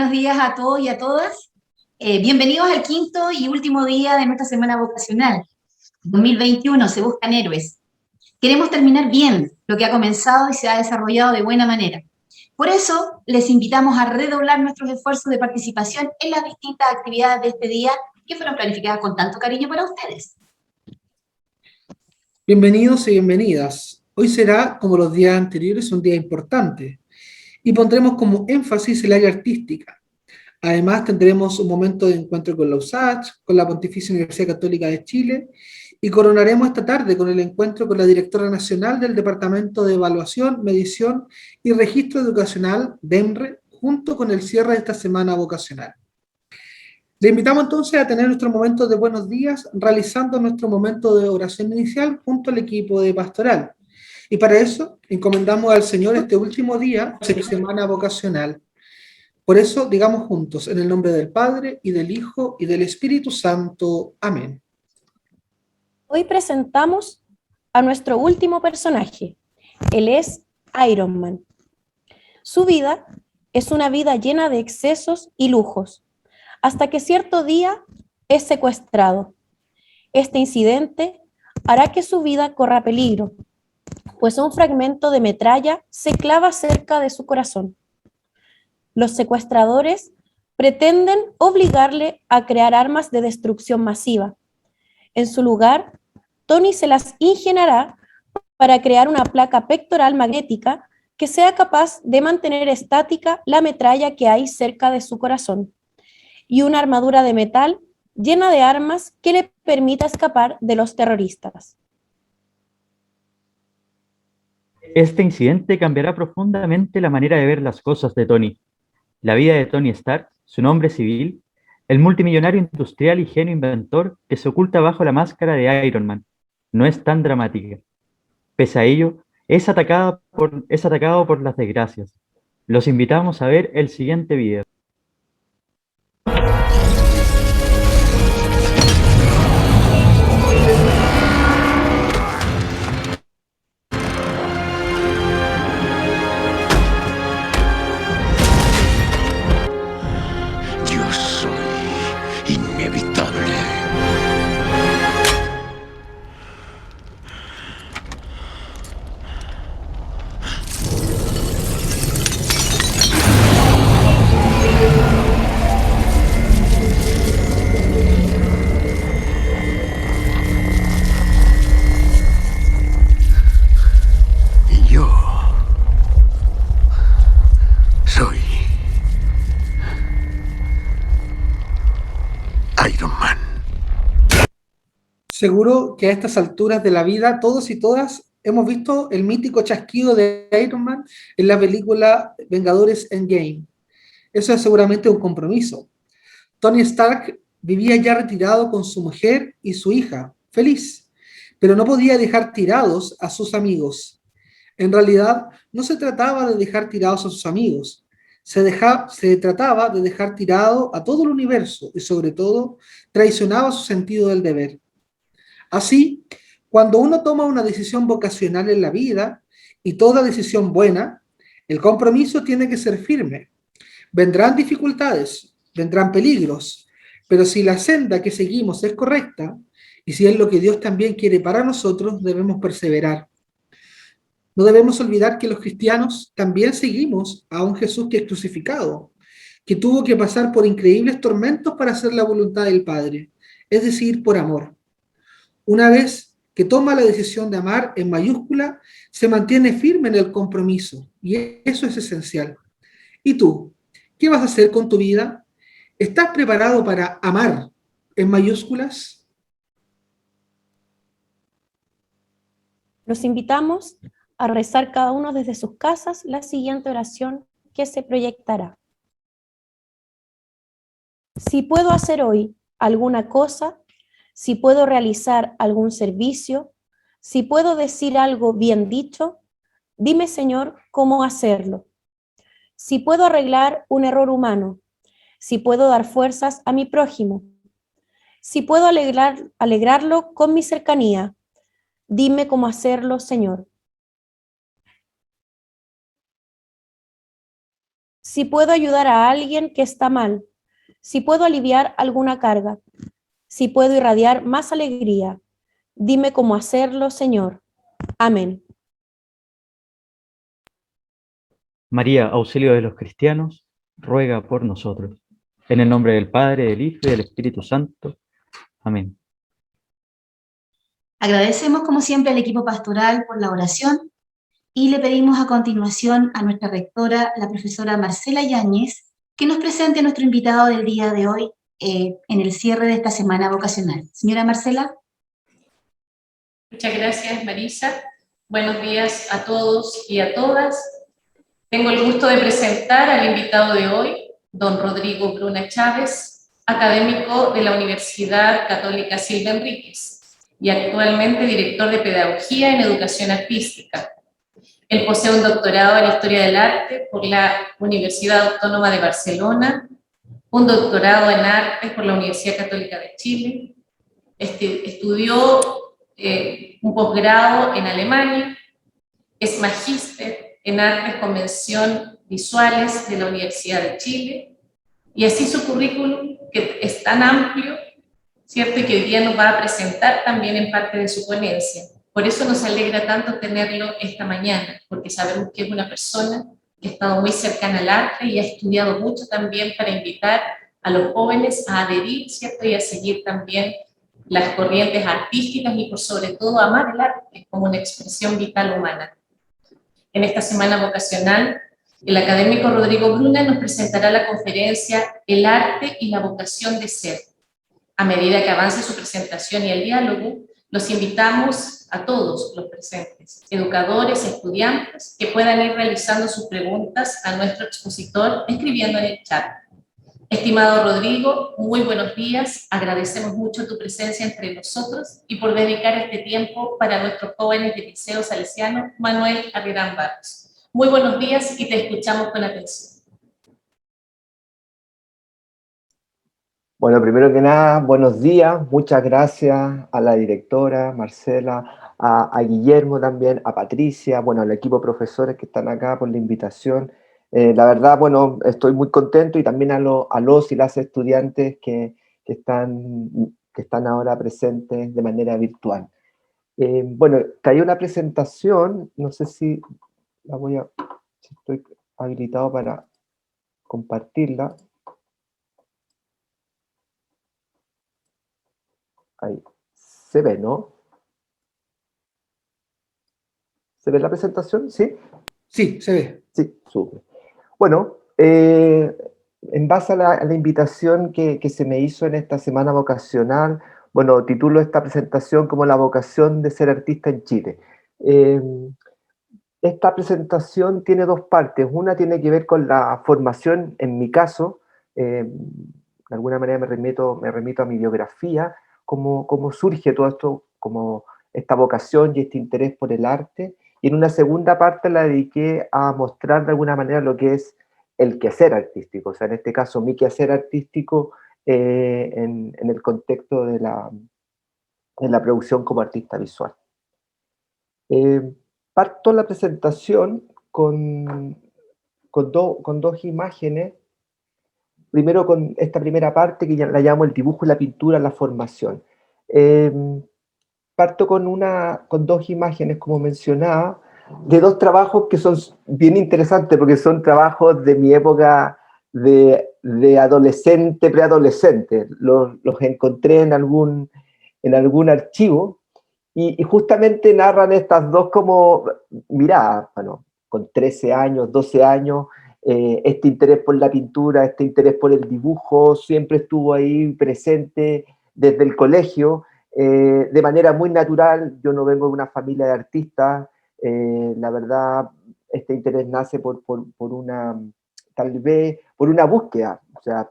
buenos días a todos y a todas. Bienvenidos al quinto y último día de nuestra semana vocacional. 2021, se buscan héroes. Queremos terminar bien lo que ha comenzado y se ha desarrollado de buena manera. Por eso, les invitamos a redoblar nuestros esfuerzos de participación en las distintas actividades de este día que fueron planificadas con tanto cariño para ustedes. Bienvenidos y bienvenidas. Hoy será, como los días anteriores, un día importante y pondremos como énfasis el área artística. Además, tendremos un momento de encuentro con la USACH, con la Pontificia Universidad Católica de Chile y coronaremos esta tarde con el encuentro con la directora nacional del Departamento de Evaluación, Medición y Registro Educacional, DEMRE, junto con el cierre de esta semana vocacional. Le invitamos entonces a tener nuestro momento de buenos días, realizando nuestro momento de oración inicial junto al equipo de pastoral. Y para eso encomendamos al Señor este último día de semana vocacional. Por eso digamos juntos, en el nombre del Padre, y del Hijo, y del Espíritu Santo. Amén. Hoy presentamos a nuestro último personaje. Él es Iron Man. Su vida es una vida llena de excesos y lujos, hasta que cierto día es secuestrado. Este incidente hará que su vida corra peligro, pues un fragmento de metralla se clava cerca de su corazón. Los secuestradores pretenden obligarle a crear armas de destrucción masiva. En su lugar, Tony se las ingeniará para crear una placa pectoral magnética que sea capaz de mantener estática la metralla que hay cerca de su corazón, y una armadura de metal llena de armas que le permita escapar de los terroristas. Este incidente cambiará profundamente la manera de ver las cosas de Tony. La vida de Tony Stark, su nombre civil, el multimillonario industrial y genio inventor que se oculta bajo la máscara de Iron Man, no es tan dramática. Pese a ello, es atacado por las desgracias. Los invitamos a ver el siguiente video. Yo soy inevitable. Y yo soy Iron Man. Seguro que a estas alturas de la vida, todos y todas hemos visto el mítico chasquido de Iron Man en la película Vengadores Endgame. Eso es seguramente un compromiso. Tony Stark vivía ya retirado con su mujer y su hija, feliz, pero no podía dejar tirados a sus amigos. En realidad, no se trataba de dejar tirados a sus amigos, se trataba de dejar tirado a todo el universo y sobre todo traicionaba su sentido del deber. Así, cuando uno toma una decisión vocacional en la vida, y toda decisión buena, el compromiso tiene que ser firme. Vendrán dificultades, vendrán peligros, pero si la senda que seguimos es correcta, y si es lo que Dios también quiere para nosotros, debemos perseverar. No debemos olvidar que los cristianos también seguimos a un Jesús que es crucificado, que tuvo que pasar por increíbles tormentos para hacer la voluntad del Padre, es decir, por amor. Una vez que toma la decisión de amar en mayúscula, se mantiene firme en el compromiso, y eso es esencial. ¿Y tú? ¿Qué vas a hacer con tu vida? ¿Estás preparado para amar en mayúsculas? Los invitamos a rezar cada uno desde sus casas la siguiente oración que se proyectará. Si puedo hacer hoy alguna cosa, si puedo realizar algún servicio, si puedo decir algo bien dicho, dime, Señor, cómo hacerlo. Si puedo arreglar un error humano, si puedo dar fuerzas a mi prójimo, si puedo alegrarlo con mi cercanía, dime cómo hacerlo, Señor. si puedo ayudar a alguien que está mal, si puedo aliviar alguna carga, si puedo irradiar más alegría. Dime cómo hacerlo, Señor. Amén. María, auxilio de los cristianos, ruega por nosotros. En el nombre del Padre, del Hijo y del Espíritu Santo. Amén. Agradecemos como siempre al equipo pastoral por la oración y le pedimos a continuación a nuestra rectora, la profesora Marcela Yáñez, que nos presente a nuestro invitado del día de hoy en el cierre de esta semana vocacional. Señora Marcela. Muchas gracias, Marisa. Buenos días a todos y a todas. Tengo el gusto de presentar al invitado de hoy, don Rodrigo Bruna Chávez, académico de la Universidad Católica Silva Enríquez y actualmente director de Pedagogía en Educación Artística. Él posee un doctorado en Historia del Arte por la Universidad Autónoma de Barcelona, un doctorado en Artes por la Universidad Católica de Chile, estudió un posgrado en Alemania, es magíster en Artes con mención visuales de la Universidad de Chile, y así su currículum, que es tan amplio, ¿cierto? Y que hoy día nos va a presentar también en parte de su ponencia. Por eso nos alegra tanto tenerlo esta mañana, porque sabemos que es una persona que ha estado muy cercana al arte y ha estudiado mucho también para invitar a los jóvenes a adherir, ¿cierto? Y a seguir también las corrientes artísticas y por sobre todo amar el arte como una expresión vital humana. En esta semana vocacional, el académico Rodrigo Bruna nos presentará la conferencia El arte y la vocación de ser. A medida que avance su presentación y el diálogo, los invitamos a todos los presentes, educadores, estudiantes, que puedan ir realizando sus preguntas a nuestro expositor escribiendo en el chat. Estimado Rodrigo, muy buenos días, agradecemos mucho tu presencia entre nosotros y por dedicar este tiempo para nuestros jóvenes del Liceo Salesiano Manuel Arriagán Barros. Muy buenos días y te escuchamos con atención. Bueno, primero que nada, buenos días, muchas gracias a la directora Marcela, a Guillermo también, a Patricia, bueno, al equipo de profesores que están acá por la invitación. La verdad, bueno, estoy muy contento y también a los y las estudiantes que están ahora presentes de manera virtual. Bueno, traía una presentación, no sé si si estoy habilitado para compartirla. Ahí. ¿Se ve, no? ¿Se ve la presentación? ¿Sí? Sí, se ve. Sí, súper. Bueno, en base a la invitación que se me hizo en esta semana vocacional, bueno, titulo esta presentación como La vocación de ser artista en Chile. Esta presentación tiene dos partes. Una tiene que ver con la formación, en mi caso, de alguna manera me remito a mi biografía, cómo surge todo esto, como esta vocación y este interés por el arte. Y en una segunda parte la dediqué a mostrar de alguna manera lo que es el quehacer artístico, o sea, en este caso mi quehacer artístico en el contexto de la producción como artista visual. Parto la presentación con dos imágenes. Primero con esta primera parte que la llamo el dibujo y la pintura, la formación. Parto con dos imágenes, como mencionaba, de dos trabajos que son bien interesantes porque son trabajos de mi época de adolescente, preadolescente. Los encontré en algún archivo y justamente narran estas dos como miradas, bueno, con 13 años, 12 años, este interés por la pintura, este interés por el dibujo, siempre estuvo ahí presente desde el colegio, de manera muy natural. Yo no vengo de una familia de artistas, la verdad, este interés nace tal vez por una búsqueda, o sea,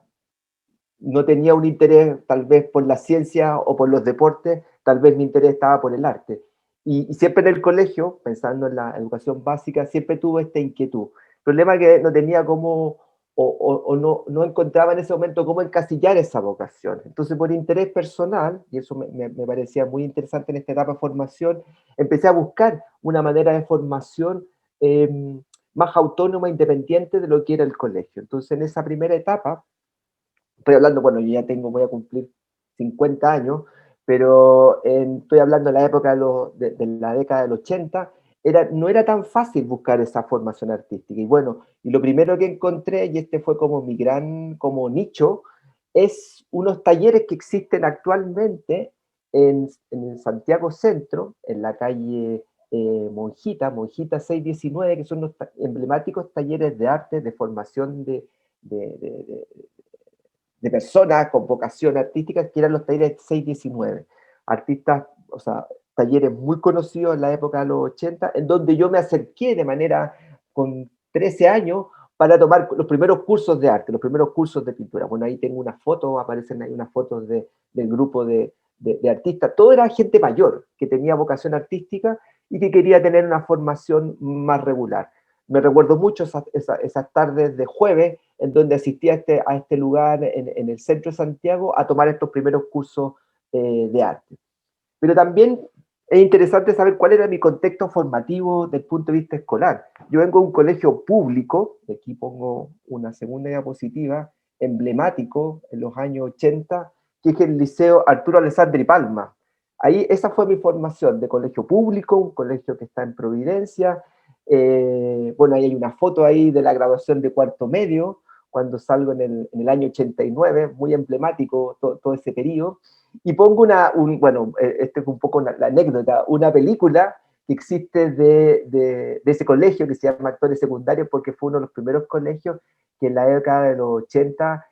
no tenía un interés tal vez por la ciencia o por los deportes, tal vez mi interés estaba por el arte. Y siempre en el colegio, pensando en la educación básica, siempre tuve esta inquietud. El problema es que no tenía cómo, no encontraba en ese momento cómo encasillar esa vocación. Entonces, por interés personal, y eso me parecía muy interesante en esta etapa de formación, empecé a buscar una manera de formación más autónoma, independiente de lo que era el colegio. Entonces, en esa primera etapa, estoy hablando, bueno, yo ya voy a cumplir 50 años, pero estoy hablando de la época de la década del 80, no era tan fácil buscar esa formación artística. Y bueno, y lo primero que encontré, y este fue como mi gran como nicho, es unos talleres que existen actualmente en Santiago Centro, en la calle Monjita 619, que son los emblemáticos talleres de arte, de formación de, de personas con vocación artística, que eran los talleres 619. Artistas, o sea, talleres muy conocidos en la época de los 80, en donde yo me acerqué de manera, con 13 años, para tomar los primeros cursos de arte, los primeros cursos de pintura. Bueno, ahí tengo una foto, aparecen ahí unas fotos del grupo de artistas. Todo era gente mayor, que tenía vocación artística y que quería tener una formación más regular. Me recuerdo mucho esas tardes de jueves en donde asistí a este lugar en el centro de Santiago a tomar estos primeros cursos de arte. Pero también es interesante saber cuál era mi contexto formativo desde el punto de vista escolar. Yo vengo de un colegio público, aquí pongo una segunda diapositiva, emblemático en los años 80, que es el Liceo Arturo Alessandri Palma. Ahí esa fue mi formación de colegio público, un colegio que está en Providencia. Bueno, ahí hay una foto ahí de la graduación de cuarto medio, cuando salgo en el año 89, muy emblemático todo ese periodo. Y pongo bueno, este es un poco la anécdota, una película que existe de ese colegio que se llama Actores Secundarios, porque fue uno de los primeros colegios que en la década de los 80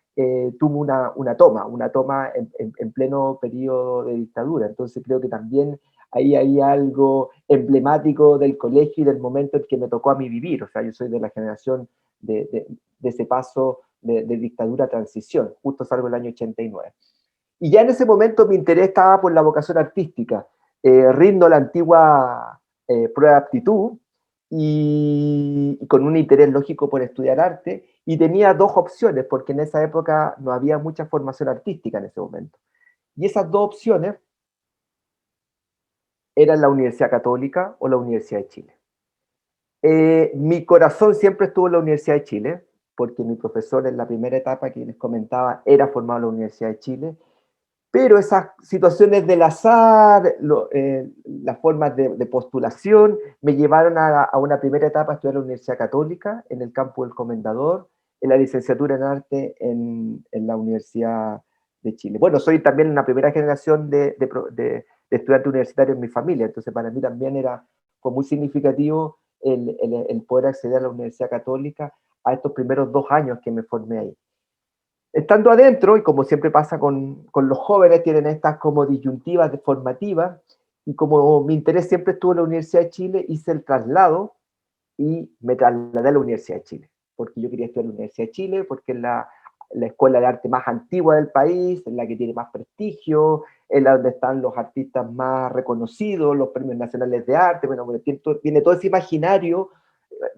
tuvo una toma en pleno periodo de dictadura. Entonces creo que también ahí hay algo emblemático del colegio y del momento en que me tocó a mí vivir. O sea, yo soy de la generación de ese paso de dictadura a transición, justo salgo el año 89. Y ya en ese momento mi interés estaba por la vocación artística. Rindo la antigua prueba de aptitud y con un interés lógico por estudiar arte, y tenía dos opciones, porque en esa época no había mucha formación artística en ese momento. Y esas dos opciones eran la Universidad Católica o la Universidad de Chile. Mi corazón siempre estuvo en la Universidad de Chile, porque mi profesor en la primera etapa que les comentaba era formado en la Universidad de Chile, pero esas situaciones del azar, las formas de postulación, me llevaron a una primera etapa a estudiar en la Universidad Católica, en el campus del Comendador, en la licenciatura en arte en la Universidad de Chile. Bueno, soy también una primera generación de estudiantes universitarios en mi familia, entonces para mí también fue muy significativo el poder acceder a la Universidad Católica a estos primeros 2 años que me formé ahí. Estando adentro, y como siempre pasa con los jóvenes, tienen estas como disyuntivas formativas, y como mi interés siempre estuvo en la Universidad de Chile, hice el traslado y me trasladé a la Universidad de Chile, porque yo quería estudiar en la Universidad de Chile, porque es la escuela de arte más antigua del país, es la que tiene más prestigio, es la donde están los artistas más reconocidos, los premios nacionales de arte, bueno, viene todo ese imaginario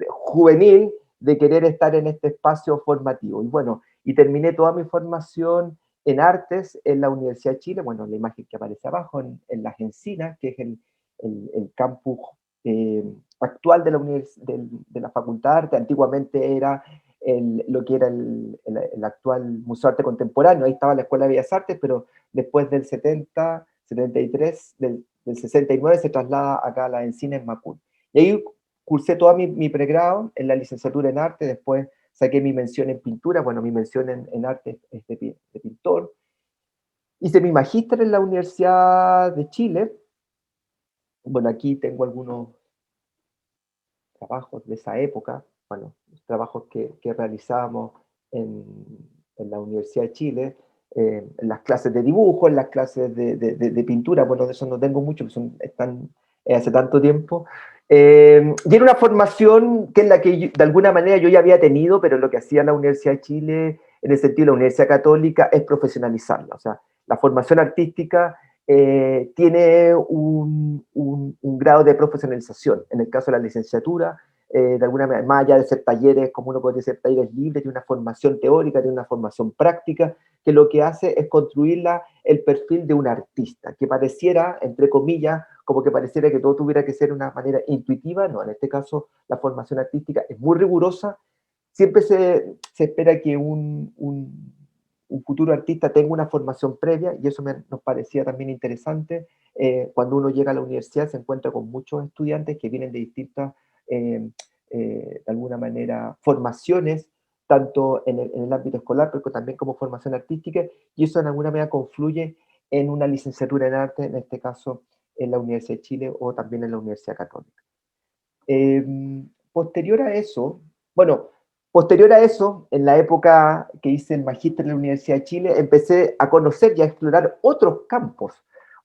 juvenil de querer estar en este espacio formativo. Y bueno, y terminé toda mi formación en artes en la Universidad de Chile, bueno, la imagen que aparece abajo, en Las Encinas, que es el campus actual de la Facultad de Arte. Antiguamente era lo que era el actual Museo de Arte Contemporáneo, ahí estaba la Escuela de Bellas Artes, pero después del 70, 73, del 69 se traslada acá a Las Encinas en Macul. Y ahí cursé todo mi pregrado en la licenciatura en arte, después saqué mi mención en pintura, bueno, mi mención en arte es de pintor. Hice mi magíster en la Universidad de Chile. Bueno, aquí tengo algunos trabajos de esa época, bueno, los trabajos que realizábamos en la Universidad de Chile, en las clases de dibujo, en las clases de pintura, bueno, de eso no tengo mucho, están hace tanto tiempo. Y era una formación que es la que de alguna manera yo ya había tenido, pero lo que hacía la Universidad de Chile, en el sentido de la Universidad Católica, es profesionalizarla. O sea, la formación artística tiene un grado de profesionalización. En el caso de la licenciatura, de alguna manera, más allá de ser talleres, como uno puede ser talleres libres, tiene una formación teórica, tiene una formación práctica, que lo que hace es construir el perfil de un artista, que pareciera, entre comillas, como que pareciera que todo tuviera que ser de una manera intuitiva. No, en este caso la formación artística es muy rigurosa. Siempre se espera que un futuro artista tenga una formación previa, y eso nos parecía también interesante. Cuando uno llega a la universidad se encuentra con muchos estudiantes que vienen de distintas, de alguna manera, formaciones, tanto en el ámbito escolar, pero también como formación artística, y eso de alguna manera confluye en una licenciatura en arte, en este caso en la Universidad de Chile o también en la Universidad Católica. Posterior a eso, bueno, posterior a eso, en la época que hice el magíster en la Universidad de Chile, empecé a conocer y a explorar otros campos.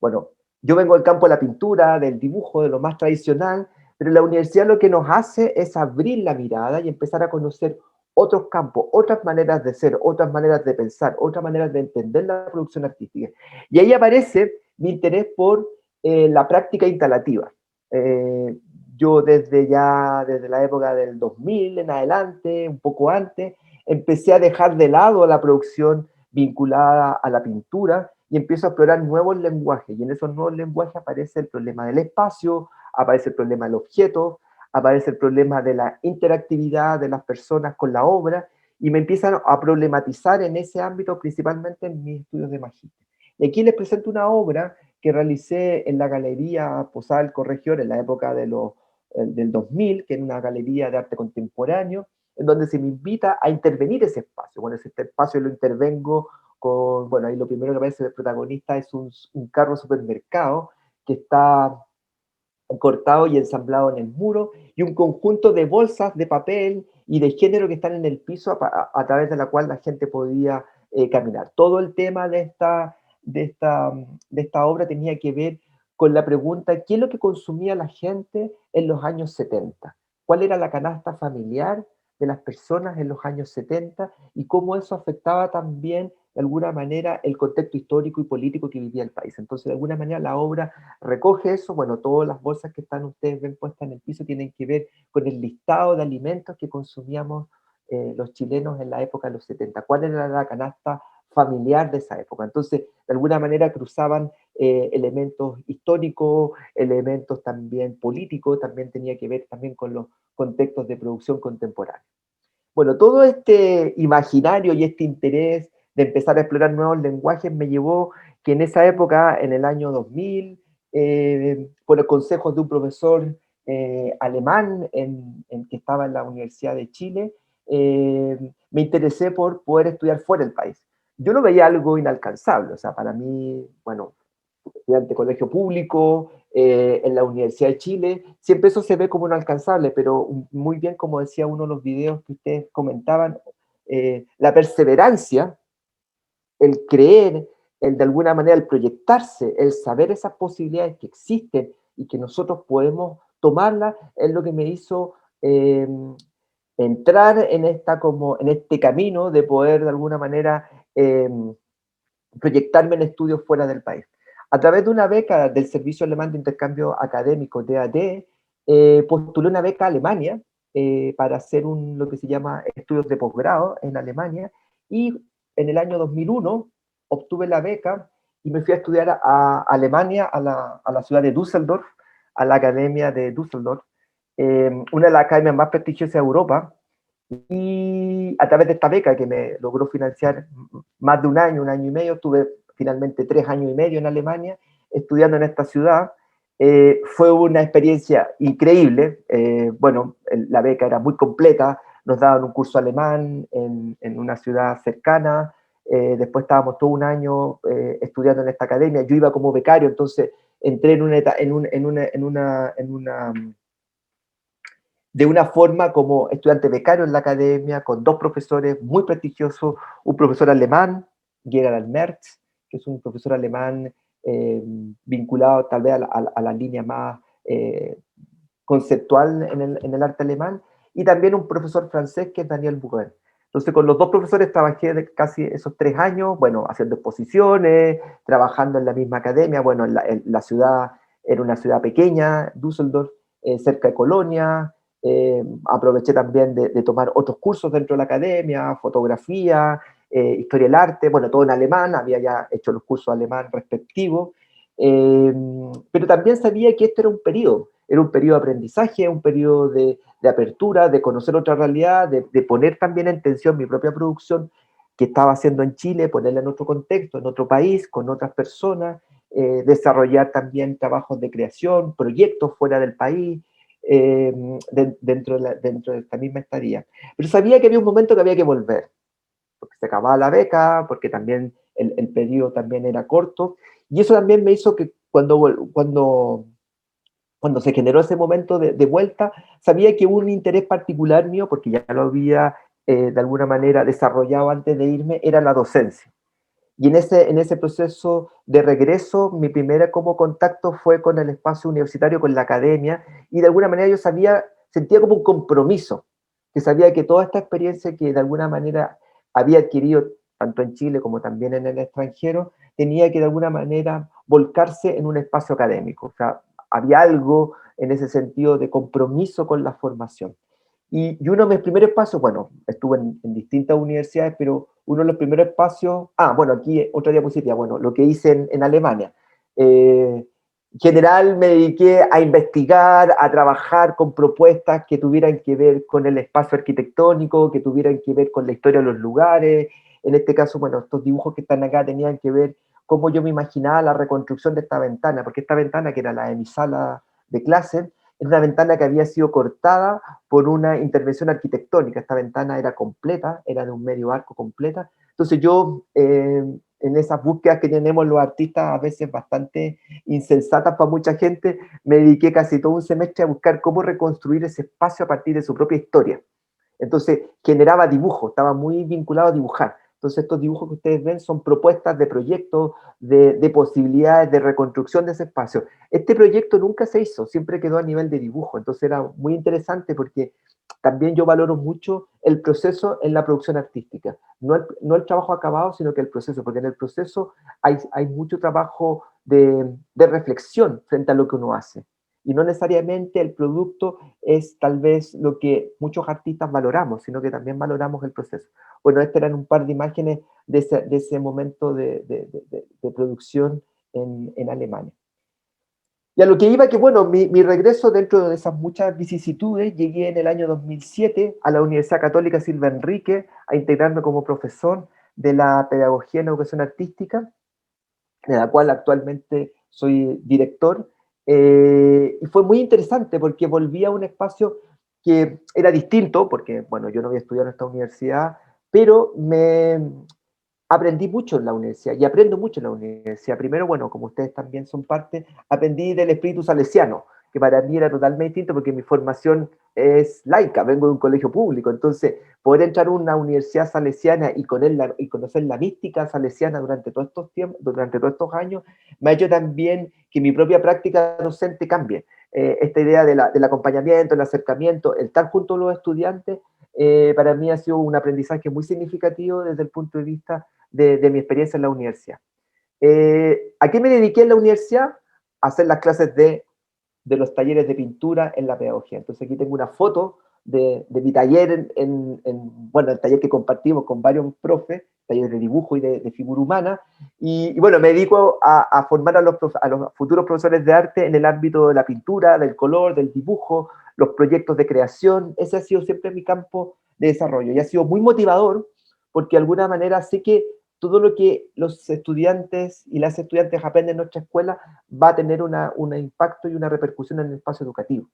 Bueno, yo vengo del campo de la pintura, del dibujo, de lo más tradicional, pero la universidad lo que nos hace es abrir la mirada y empezar a conocer otros campos, otras maneras de ser, otras maneras de pensar, otras maneras de entender la producción artística. Y ahí aparece mi interés por la práctica instalativa. Yo desde la época del 2000 en adelante, un poco antes, empecé a dejar de lado la producción vinculada a la pintura y empiezo a explorar nuevos lenguajes. Y en esos nuevos lenguajes aparece el problema del espacio, aparece el problema del objeto, aparece el problema de la interactividad de las personas con la obra, y me empiezan a problematizar en ese ámbito, principalmente en mis estudios de magíster. Y aquí les presento una obra que realicé en la Galería Posada del Corregidor en la época del 2000, que es una galería de arte contemporáneo, en donde se me invita a intervenir ese espacio. Bueno, ese espacio lo intervengo con, bueno, ahí lo primero que aparece del protagonista es un carro supermercado que está cortado y ensamblado en el muro, y un conjunto de bolsas de papel y de género que están en el piso a través de la cual la gente podía caminar. Todo el tema de esta obra tenía que ver con la pregunta: ¿qué es lo que consumía la gente en los años 70? ¿Cuál era la canasta familiar de las personas en los años 70? Y cómo eso afectaba también, de alguna manera, el contexto histórico y político que vivía el país. Entonces, de alguna manera, la obra recoge eso. Bueno, todas las bolsas que ustedes ven puestas en el piso tienen que ver con el listado de alimentos que consumíamos los chilenos en la época de los 70. ¿Cuál era la canasta familiar de esa época? Entonces, de alguna manera cruzaban elementos históricos, elementos también políticos, también tenía que ver también con los contextos de producción contemporánea. Bueno, todo este imaginario y este interés de empezar a explorar nuevos lenguajes me llevó que en esa época, en el año 2000, por el consejo de un profesor alemán que estaba en la Universidad de Chile, me interesé por poder estudiar fuera del país. Yo lo veía algo inalcanzable, o sea, para mí, bueno, estudiante de colegio público, en la Universidad de Chile, siempre eso se ve como inalcanzable, pero muy bien, como decía uno de los videos que ustedes comentaban, la perseverancia, el creer, el de alguna manera el proyectarse, el saber esas posibilidades que existen y que nosotros podemos tomarlas, es lo que me hizo entrar en este camino de poder de alguna manera proyectarme en estudios fuera del país. A través de una beca del Servicio Alemán de Intercambio Académico, DAD, postulé una beca a Alemania para hacer lo que se llama estudios de posgrado en Alemania, y en el año 2001 obtuve la beca y me fui a estudiar a Alemania, a la ciudad de Düsseldorf, a la Academia de Düsseldorf, una de las academias más prestigiosas de Europa, y a través de esta beca que me logró financiar más de un año y medio, estuve finalmente 3 años y medio en Alemania estudiando en esta ciudad. Fue una experiencia increíble. Bueno, la beca era muy completa, nos daban un curso alemán en una ciudad cercana, después estábamos todo un año estudiando en esta academia. Yo iba como becario, entonces entré de una forma como estudiante becario en la academia, con 2 profesores muy prestigiosos, un profesor alemán, Gerald Merz, que es un profesor alemán vinculado tal vez a la línea más conceptual en el arte alemán, y también un profesor francés que es Daniel Bourren. Entonces, con los 2 profesores trabajé casi esos 3 años, bueno, haciendo exposiciones, trabajando en la misma academia. Bueno, la ciudad era una ciudad pequeña, Düsseldorf, cerca de Colonia. Aproveché también de tomar otros cursos dentro de la academia, fotografía, historia del arte, bueno, todo en alemán, había ya hecho los cursos alemán respectivos, Pero también sabía que esto era un periodo de aprendizaje, un periodo de apertura, de conocer otra realidad, de poner también en tensión mi propia producción que estaba haciendo en Chile, ponerla en otro contexto, en otro país, con otras personas, desarrollar también trabajos de creación, proyectos fuera del país, dentro de esta misma estadía. Pero sabía que había un momento que había que volver, porque se acababa la beca, porque también el periodo también era corto, y eso también me hizo que cuando se generó ese momento de vuelta, sabía que hubo un interés particular mío, porque ya lo había de alguna manera desarrollado antes de irme, era la docencia. Y en ese proceso de regreso, mi primera como contacto fue con el espacio universitario, con la academia, y de alguna manera yo sentía como un compromiso, que sabía que toda esta experiencia que de alguna manera había adquirido, tanto en Chile como también en el extranjero, tenía que de alguna manera volcarse en un espacio académico. O sea, había algo en ese sentido de compromiso con la formación. Y uno de mis primeros pasos, bueno, estuve en distintas universidades, pero uno de los primeros espacios, bueno, aquí otra diapositiva, bueno, lo que hice en Alemania. En general me dediqué a investigar, a trabajar con propuestas que tuvieran que ver con el espacio arquitectónico, que tuvieran que ver con la historia de los lugares. En este caso, bueno, estos dibujos que están acá tenían que ver cómo yo me imaginaba la reconstrucción de esta ventana, porque esta ventana, que era la de mi sala de clases, es una ventana que había sido cortada por una intervención arquitectónica. Esta ventana era completa, era de un medio arco completa. Entonces yo, en esas búsquedas que tenemos los artistas, a veces bastante insensatas para mucha gente, me dediqué casi todo un semestre a buscar cómo reconstruir ese espacio a partir de su propia historia. Entonces generaba dibujo, estaba muy vinculado a dibujar. Entonces estos dibujos que ustedes ven son propuestas de proyectos, de posibilidades de reconstrucción de ese espacio. Este proyecto nunca se hizo, siempre quedó a nivel de dibujo. Entonces era muy interesante porque también yo valoro mucho el proceso en la producción artística. No el trabajo acabado, sino que el proceso, porque en el proceso hay mucho trabajo de reflexión frente a lo que uno hace. Y no necesariamente el producto es tal vez lo que muchos artistas valoramos, sino que también valoramos el proceso. Bueno, estas eran un par de imágenes de ese momento de producción en Alemania. Y a lo que iba, que bueno, mi regreso dentro de esas muchas vicisitudes, llegué en el año 2007 a la Universidad Católica Silva Enrique a integrarme como profesor de la Pedagogía en Educación Artística, de la cual actualmente soy director. Y fue muy interesante porque volví a un espacio que era distinto, porque bueno, yo no había estudiado en esta universidad, pero aprendí mucho en la universidad y aprendo mucho en la universidad. Primero, bueno, como ustedes también son parte, aprendí del espíritu salesiano, que para mí era totalmente distinto porque mi formación es laica, vengo de un colegio público, entonces poder entrar a una universidad salesiana y conocer la mística salesiana durante todos estos tiempos, durante todos estos años, me ha hecho también que mi propia práctica docente cambie. Esta idea del acompañamiento, el acercamiento, el estar junto a los estudiantes, para mí ha sido un aprendizaje muy significativo desde el punto de vista de mi experiencia en la universidad. ¿A qué me dediqué en la universidad? A hacer las clases de los talleres de pintura en la pedagogía. Entonces aquí tengo una foto de mi taller, bueno, el taller que compartimos con varios profes, taller de dibujo y de figura humana, y bueno, me dedico a formar a los futuros profesores de arte en el ámbito de la pintura, del color, del dibujo, los proyectos de creación. Ese ha sido siempre mi campo de desarrollo, y ha sido muy motivador, porque de alguna manera sé que todo lo que los estudiantes y las estudiantes aprenden en nuestra escuela va a tener un impacto y una repercusión en el espacio educativo.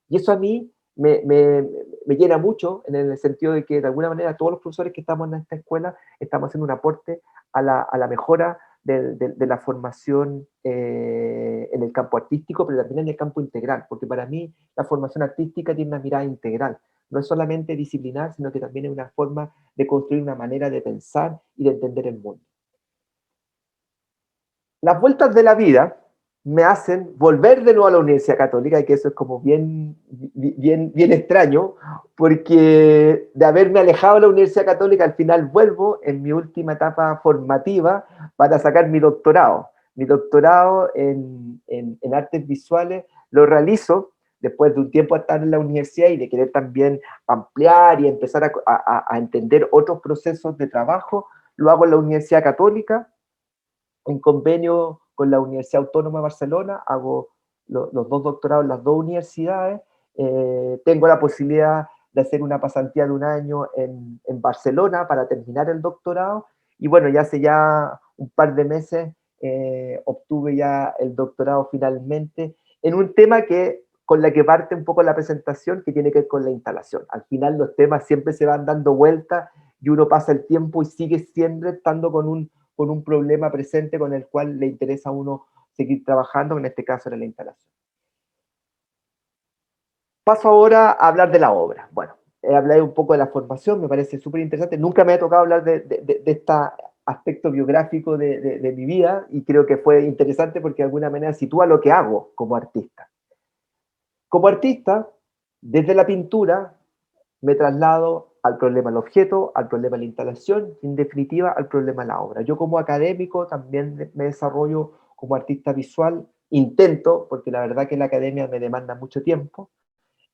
Y eso a mí me llena mucho, en el sentido de que de alguna manera todos los profesores que estamos en esta escuela estamos haciendo un aporte a la mejora de la formación en el campo artístico, pero también en el campo integral, porque para mí la formación artística tiene una mirada integral. No es solamente disciplinar, sino que también es una forma de construir una manera de pensar y de entender el mundo. Las vueltas de la vida me hacen volver de nuevo a la Universidad Católica, y que eso es como bien extraño, porque de haberme alejado de la Universidad Católica, al final vuelvo en mi última etapa formativa para sacar mi doctorado. Mi doctorado en artes visuales lo realizo después de un tiempo de estar en la universidad y de querer también ampliar y empezar a entender otros procesos de trabajo. Lo hago en la Universidad Católica, en convenio con la Universidad Autónoma de Barcelona, hago los dos doctorados en las dos universidades, tengo la posibilidad de hacer una pasantía de un año en Barcelona para terminar el doctorado, y bueno, ya hace ya un par de meses obtuve ya el doctorado finalmente en un tema con la que parte un poco la presentación, que tiene que ver con la instalación. Al final los temas siempre se van dando vueltas y uno pasa el tiempo y sigue siempre estando con un problema presente con el cual le interesa a uno seguir trabajando, en este caso era la instalación. Paso ahora a hablar de la obra. Bueno, he hablado un poco de la formación, me parece súper interesante. Nunca me ha tocado hablar de este aspecto biográfico de mi vida, y creo que fue interesante porque de alguna manera sitúa lo que hago como artista. Como artista, desde la pintura, me traslado al problema del objeto, al problema de la instalación, y en definitiva al problema de la obra. Yo como académico también me desarrollo como artista visual, intento, porque la verdad que la academia me demanda mucho tiempo,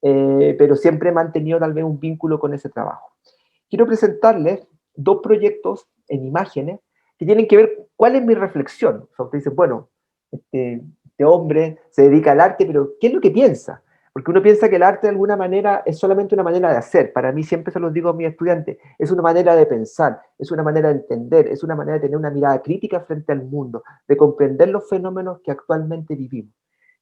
pero siempre he mantenido tal vez un vínculo con ese trabajo. Quiero presentarles dos proyectos en imágenes que tienen que ver cuál es mi reflexión. O sea, usted dice, bueno, este hombre se dedica al arte, pero ¿qué es lo que piensa? Porque uno piensa que el arte de alguna manera es solamente una manera de hacer. Para mí, siempre se los digo a mis estudiantes, es una manera de pensar, es una manera de entender, es una manera de tener una mirada crítica frente al mundo, de comprender los fenómenos que actualmente vivimos.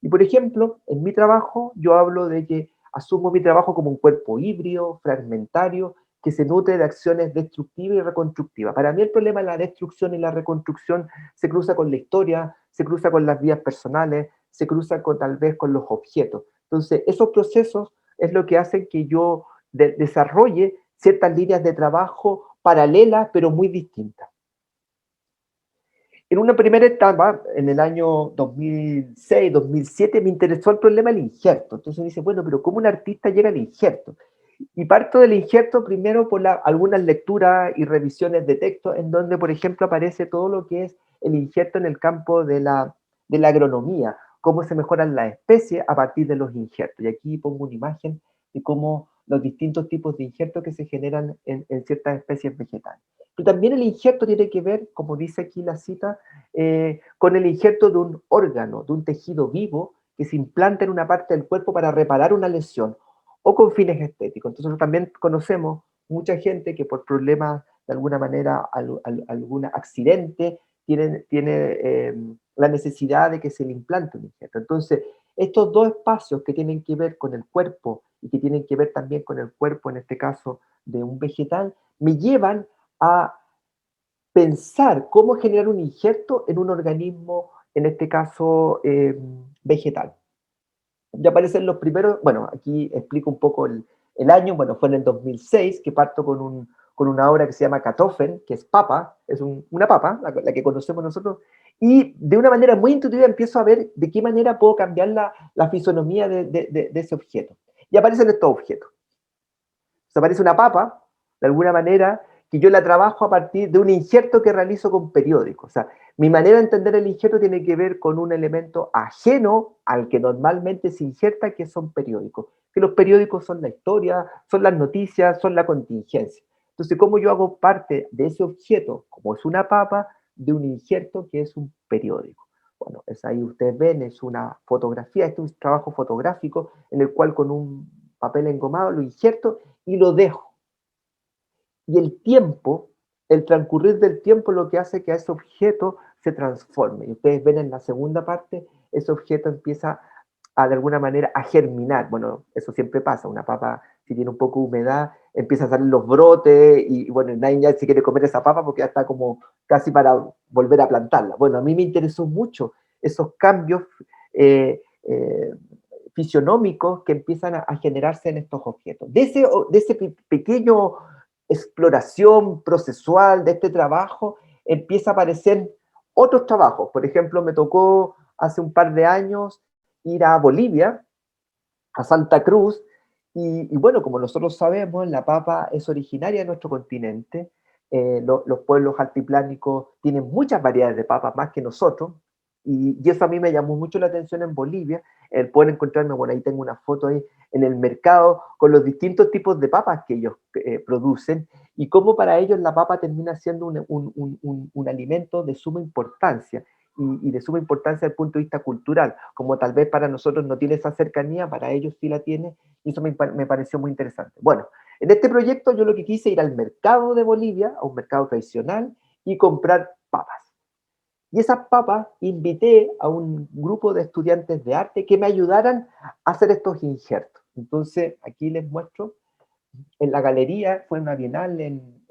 Y por ejemplo, en mi trabajo yo hablo de que asumo mi trabajo como un cuerpo híbrido, fragmentario, que se nutre de acciones destructivas y reconstructivas. Para mí el problema de la destrucción y la reconstrucción se cruza con la historia, se cruza con las vidas personales, se cruza tal vez con los objetos. Entonces, esos procesos es lo que hacen que yo desarrolle ciertas líneas de trabajo paralelas, pero muy distintas. En una primera etapa, en el año 2006, 2007, me interesó el problema del injerto. Entonces me dice, bueno, pero ¿cómo un artista llega al injerto? Y parto del injerto primero por algunas lecturas y revisiones de texto, en donde, por ejemplo, aparece todo lo que es el injerto en el campo de la agronomía, cómo se mejoran las especies a partir de los injertos. Y aquí pongo una imagen de cómo los distintos tipos de injertos que se generan en ciertas especies vegetales. Pero también el injerto tiene que ver, como dice aquí la cita, con el injerto de un órgano, de un tejido vivo que se implanta en una parte del cuerpo para reparar una lesión o con fines estéticos. Entonces también conocemos mucha gente que por problemas, de alguna manera, algún accidente, tiene la necesidad de que se le implante un injerto. Entonces, estos dos espacios que tienen que ver con el cuerpo y que tienen que ver también con el cuerpo, en este caso, de un vegetal, me llevan a pensar cómo generar un injerto en un organismo, en este caso, vegetal. Ya aparecen los primeros, bueno, aquí explico un poco el año, bueno, fue en el 2006 que parto con una obra que se llama Kartoffeln, que es papa, es una papa, la que conocemos nosotros, y de una manera muy intuitiva empiezo a ver de qué manera puedo cambiar la fisonomía de ese objeto. Y aparecen estos objetos. O sea, aparece una papa, de alguna manera, que yo la trabajo a partir de un injerto que realizo con periódicos. O sea, mi manera de entender el injerto tiene que ver con un elemento ajeno al que normalmente se injerta, que son periódicos. Que los periódicos son la historia, son las noticias, son la contingencia. Entonces, ¿cómo yo hago parte de ese objeto, como es una papa, de un injerto que es un periódico? Bueno, es ahí ustedes ven, es una fotografía, este es un trabajo fotográfico en el cual con un papel engomado lo injerto y lo dejo. Y el tiempo, el transcurrir del tiempo, lo que hace que ese objeto se transforme. Y ustedes ven en la segunda parte, ese objeto empieza de alguna manera a germinar. Bueno, eso siempre pasa, una papa si tiene un poco de humedad, empieza a salir los brotes y bueno, nadie ya se quiere comer esa papa porque ya está como casi para volver a plantarla. Bueno, a mí me interesó mucho esos cambios fisionómicos que empiezan a generarse en estos objetos. De ese pequeño exploración procesual de este trabajo, empieza a aparecer otros trabajos. Por ejemplo, me tocó hace un par de años ir a Bolivia, a Santa Cruz, y bueno, como nosotros sabemos, la papa es originaria de nuestro continente, los pueblos altiplánicos tienen muchas variedades de papas, más que nosotros, y eso a mí me llamó mucho la atención en Bolivia, el poder encontrarme, bueno, ahí tengo una foto ahí en el mercado con los distintos tipos de papas que ellos producen y cómo para ellos la papa termina siendo un alimento de suma importancia. y de suma importancia desde el punto de vista cultural, como tal vez para nosotros no tiene esa cercanía, para ellos sí la tiene, y eso me pareció muy interesante. Bueno, en este proyecto yo lo que quise ir al mercado de Bolivia, a un mercado tradicional, y comprar papas. Y esas papas invité a un grupo de estudiantes de arte que me ayudaran a hacer estos injertos. Entonces, aquí les muestro, en la galería, fue una bienal en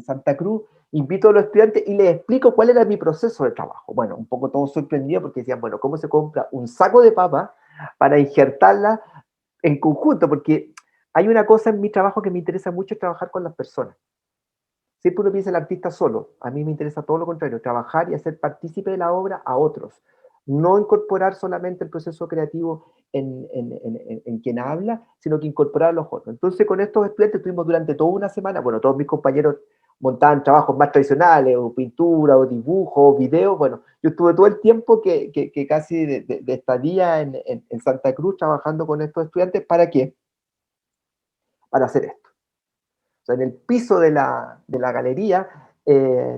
Santa Cruz, invito a los estudiantes y les explico cuál era mi proceso de trabajo. Bueno, un poco todos sorprendidos porque decían, bueno, ¿cómo se compra un saco de papas para injertarla en conjunto? Porque hay una cosa en mi trabajo que me interesa mucho, es trabajar con las personas. Siempre uno piensa el artista solo. A mí me interesa todo lo contrario, trabajar y hacer partícipe de la obra a otros. No incorporar solamente el proceso creativo en quien habla, sino que incorporar a los otros. Entonces, con estos estudiantes tuvimos durante toda una semana, bueno, todos mis compañeros montaban trabajos más tradicionales, o pintura, o dibujo, o video. Bueno, yo estuve todo el tiempo que casi de estadía en Santa Cruz trabajando con estos estudiantes. ¿Para qué? Para hacer esto. O sea, en el piso de la galería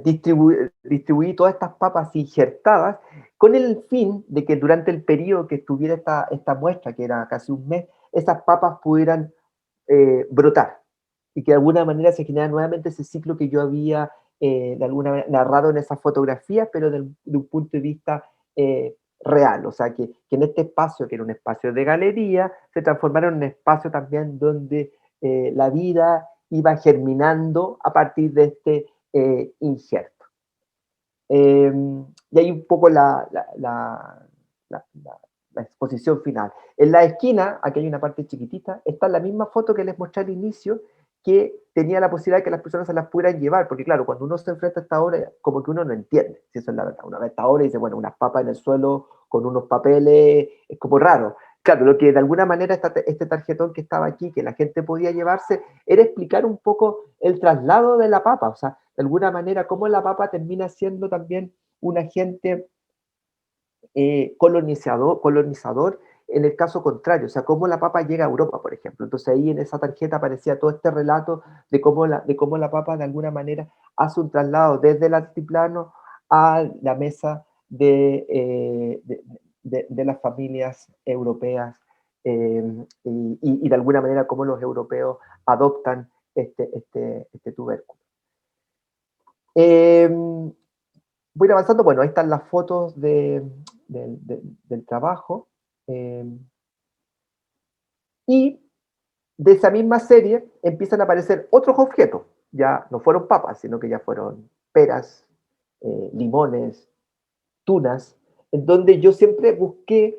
distribuí todas estas papas injertadas con el fin de que durante el periodo que estuviera esta muestra, que era casi un mes, esas papas pudieran brotar y que de alguna manera se generara nuevamente ese ciclo que yo había de alguna manera narrado en esas fotografías, pero de un punto de vista real. O sea, que en este espacio, que era un espacio de galería, se transformara en un espacio también donde la vida iba germinando a partir de este injerto. Y ahí un poco la exposición final. En la esquina, aquí hay una parte chiquitita, está la misma foto que les mostré al inicio, que tenía la posibilidad de que las personas se las pudieran llevar, porque claro, cuando uno se enfrenta a esta obra, como que uno no entiende, si eso es la verdad. Uno ve esta obra y dice, bueno, unas papas en el suelo con unos papeles, es como raro. Claro, lo que de alguna manera este tarjetón que estaba aquí, que la gente podía llevarse, era explicar un poco el traslado de la papa, o sea, de alguna manera cómo la papa termina siendo también un agente colonizador en el caso contrario, o sea, cómo la papa llega a Europa, por ejemplo. Entonces ahí en esa tarjeta aparecía todo este relato de cómo la papa de alguna manera hace un traslado desde el altiplano a la mesa de las familias europeas y de alguna manera cómo los europeos adoptan este tubérculo. Voy avanzando. Bueno, ahí están las fotos del trabajo. Y de esa misma serie empiezan a aparecer otros objetos. Ya no fueron papas, sino que ya fueron peras, limones, tunas, en donde yo siempre busqué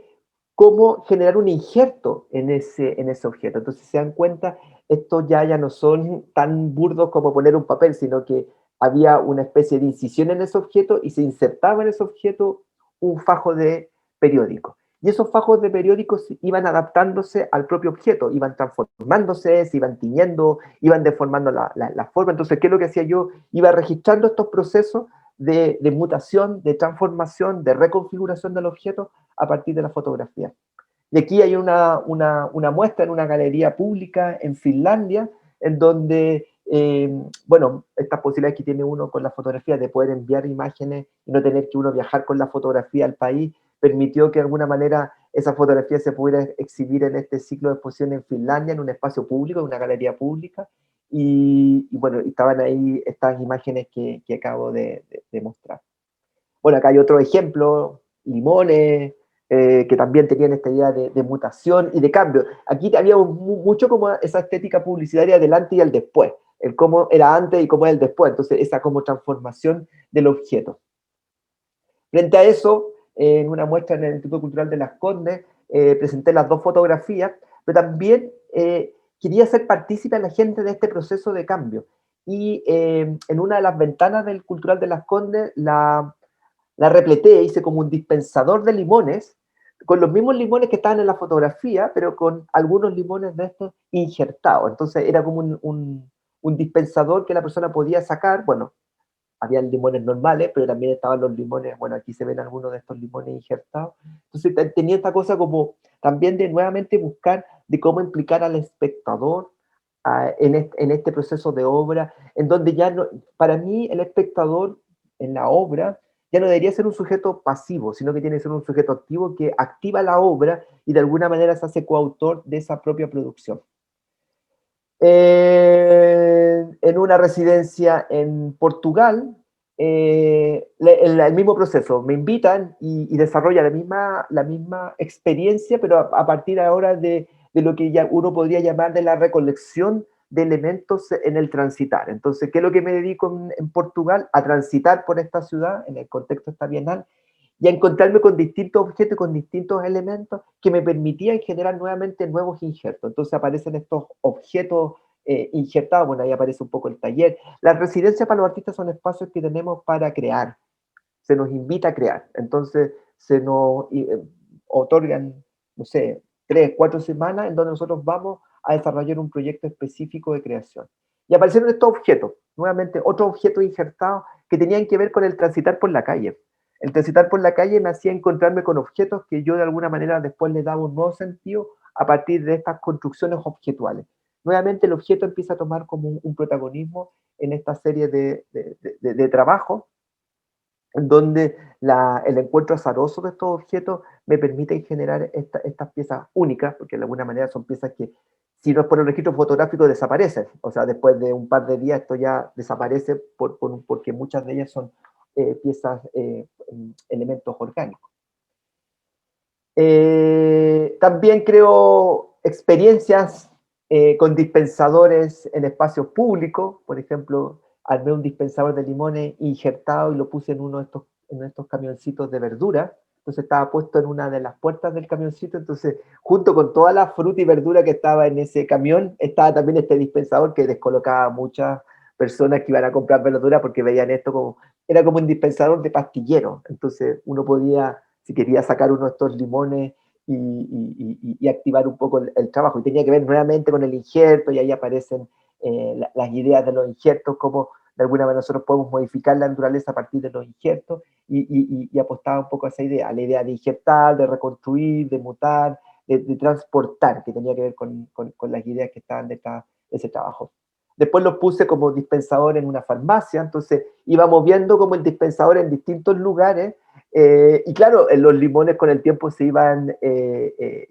cómo generar un injerto en ese objeto. Entonces se dan cuenta, estos ya no son tan burdos como poner un papel, sino que había una especie de incisión en ese objeto y se insertaba en ese objeto un fajo de periódico. Y esos fajos de periódicos iban adaptándose al propio objeto, iban transformándose, se iban tiñendo, iban deformando la forma. Entonces, ¿qué es lo que hacía yo? Iba registrando estos procesos de mutación, de transformación, de reconfiguración del objeto a partir de la fotografía. Y aquí hay una muestra en una galería pública en Finlandia, en donde, bueno, estas posibilidades que tiene uno con la fotografía de poder enviar imágenes y no tener que uno viajar con la fotografía al país, permitió que de alguna manera esa fotografía se pudiera exhibir en este ciclo de exposición en Finlandia, en un espacio público, en una galería pública, y bueno, estaban ahí estas imágenes que acabo de mostrar. Bueno, acá hay otro ejemplo, limones, que también tenían esta idea de mutación y de cambio. Aquí había mucho como esa estética publicitaria del antes y el después, el cómo era antes y cómo era el después, entonces esa como transformación del objeto. Frente a eso, en una muestra en el Instituto Cultural de Las Condes, presenté las dos fotografías, pero también quería ser partícipe a la gente de este proceso de cambio. Y en una de las ventanas del Cultural de Las Condes la repleté, hice como un dispensador de limones, con los mismos limones que estaban en la fotografía, pero con algunos limones de estos injertados. Entonces era como un dispensador que la persona podía sacar. Bueno, había limones normales, pero también estaban los limones, bueno, aquí se ven algunos de estos limones injertados. Entonces tenía esta cosa como también de nuevamente buscar de cómo implicar al espectador en este proceso de obra, en donde ya no, para mí el espectador en la obra ya no debería ser un sujeto pasivo, sino que tiene que ser un sujeto activo que activa la obra y de alguna manera se hace coautor de esa propia producción. En una residencia en Portugal, el mismo proceso, me invitan y desarrolla la misma experiencia, pero a partir ahora de lo que ya uno podría llamar de la recolección de elementos en el transitar. Entonces, ¿qué es lo que me dedico en Portugal? A transitar por esta ciudad, en el contexto de esta bienal, y a encontrarme con distintos objetos y con distintos elementos que me permitían generar nuevamente nuevos injertos. Entonces aparecen estos objetos injertados, bueno, ahí aparece un poco el taller. Las residencias para los artistas son espacios que tenemos para crear, se nos invita a crear, entonces se nos otorgan, no sé, 3, 4 semanas en donde nosotros vamos a desarrollar un proyecto específico de creación. Y aparecieron estos objetos, nuevamente otros objetos injertados que tenían que ver con el transitar por la calle. El transitar por la calle me hacía encontrarme con objetos que yo de alguna manera después les daba un nuevo sentido a partir de estas construcciones objetuales. Nuevamente el objeto empieza a tomar como un protagonismo en esta serie de trabajos, en donde el encuentro azaroso de estos objetos me permite generar estas piezas únicas, porque de alguna manera son piezas que, si no es por el registro fotográfico, desaparecen. O sea, después de un par de días esto ya desaparece porque muchas de ellas son piezas, elementos orgánicos. También creo experiencias con dispensadores en espacios públicos. Por ejemplo, armé un dispensador de limones injertado y lo puse en uno de estos camioncitos de verdura. Entonces estaba puesto en una de las puertas del camioncito. Entonces, junto con toda la fruta y verdura que estaba en ese camión, estaba también este dispensador que descolocaba a muchas personas que iban a comprar verdura porque veían esto como, era como un dispensador de pastillero. Entonces uno podía, si quería sacar uno de estos limones y activar un poco el trabajo. Y tenía que ver nuevamente con el injerto, y ahí aparecen las ideas de los injertos, cómo de alguna manera nosotros podemos modificar la naturaleza a partir de los injertos, y apostaba un poco a esa idea, a la idea de injertar, de reconstruir, de mutar, de transportar, que tenía que ver con las ideas que estaban detrás de ese trabajo. Después lo puse como dispensador en una farmacia, entonces iba moviendo como el dispensador en distintos lugares, y claro, los limones con el tiempo se iban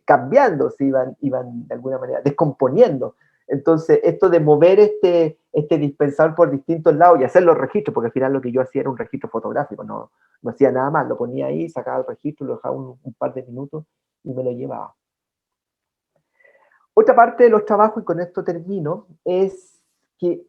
cambiando, se iban de alguna manera descomponiendo. Entonces, esto de mover este dispensador por distintos lados y hacer los registros, porque al final lo que yo hacía era un registro fotográfico, no hacía nada más, lo ponía ahí, sacaba el registro, lo dejaba un par de minutos y me lo llevaba. Otra parte de los trabajos, y con esto termino, es que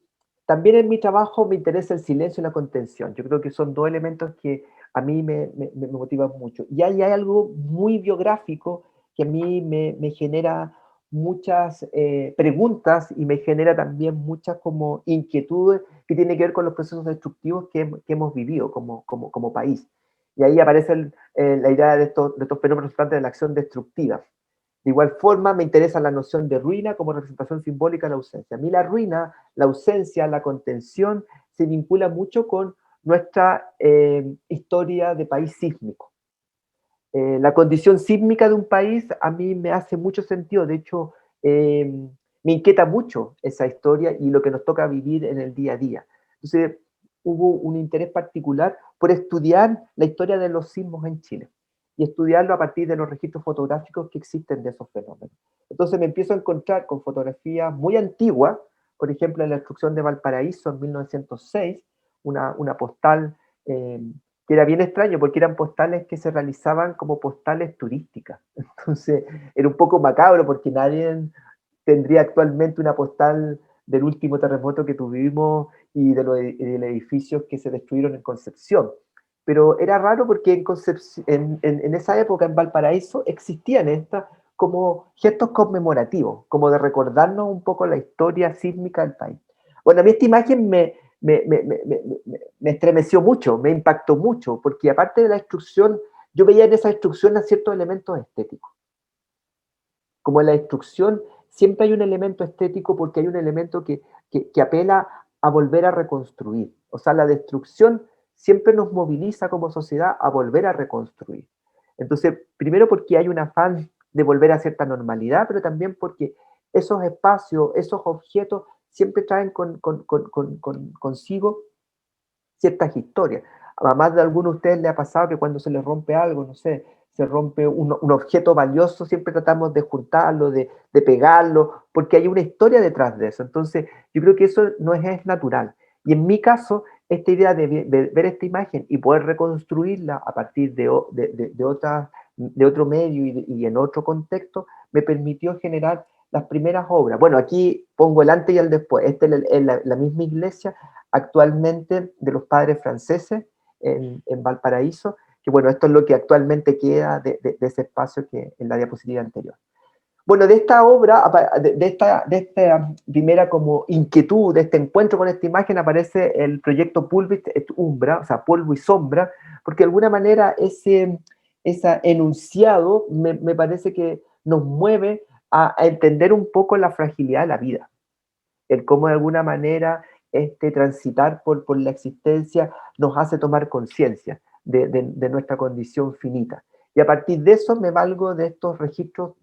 también en mi trabajo me interesa el silencio y la contención. Yo creo que son dos elementos que a mí me motivan mucho. Y ahí hay algo muy biográfico que a mí me genera muchas preguntas y me genera también muchas como inquietudes que tienen que ver con los procesos destructivos que hemos vivido como país. Y ahí aparece la idea de estos fenómenos resultantes de la acción destructiva. De igual forma, me interesa la noción de ruina como representación simbólica de la ausencia. A mí la ruina, la ausencia, la contención, se vincula mucho con nuestra historia de país sísmico. La condición sísmica de un país a mí me hace mucho sentido, de hecho, me inquieta mucho esa historia y lo que nos toca vivir en el día a día. Entonces, hubo un interés particular por estudiar la historia de los sismos en Chile y estudiarlo a partir de los registros fotográficos que existen de esos fenómenos. Entonces me empiezo a encontrar con fotografías muy antiguas, por ejemplo, en la destrucción de Valparaíso en 1906, una postal que era bien extraño porque eran postales que se realizaban como postales turísticas. Entonces era un poco macabro porque nadie tendría actualmente una postal del último terremoto que tuvimos y de los edificios que se destruyeron en Concepción. Pero era raro porque en esa época en Valparaíso existían estas como gestos conmemorativos, como de recordarnos un poco la historia sísmica del país. Bueno, a mí esta imagen me estremeció mucho, me impactó mucho, porque aparte de la destrucción, yo veía en esa destrucción ciertos elementos estéticos. Como en la destrucción siempre hay un elemento estético porque hay un elemento que apela a volver a reconstruir. O sea, la destrucción siempre nos moviliza como sociedad a volver a reconstruir. Entonces, primero porque hay un afán de volver a cierta normalidad, pero también porque esos espacios, esos objetos siempre traen consigo ciertas historias. A más de alguno de ustedes le ha pasado que cuando se les rompe algo, no sé, se rompe un objeto valioso, siempre tratamos de juntarlo, de pegarlo, porque hay una historia detrás de eso. Entonces, yo creo que eso no es natural. Y en mi caso, esta idea de ver esta imagen y poder reconstruirla a partir de otro medio y en otro contexto, me permitió generar las primeras obras. Bueno, aquí pongo el antes y el después. Esta es la misma iglesia actualmente de los padres franceses en Valparaíso, que bueno, esto es lo que actualmente queda de ese espacio que en la diapositiva anterior. Bueno, de esta obra, de esta primera como inquietud, de este encuentro con esta imagen, aparece el proyecto Pulvit et Umbra, o sea, polvo y sombra, porque de alguna manera ese enunciado me parece que nos mueve a entender un poco la fragilidad de la vida, el cómo de alguna manera transitar por la existencia nos hace tomar conciencia de nuestra condición finita. Y a partir de eso me valgo de estos registros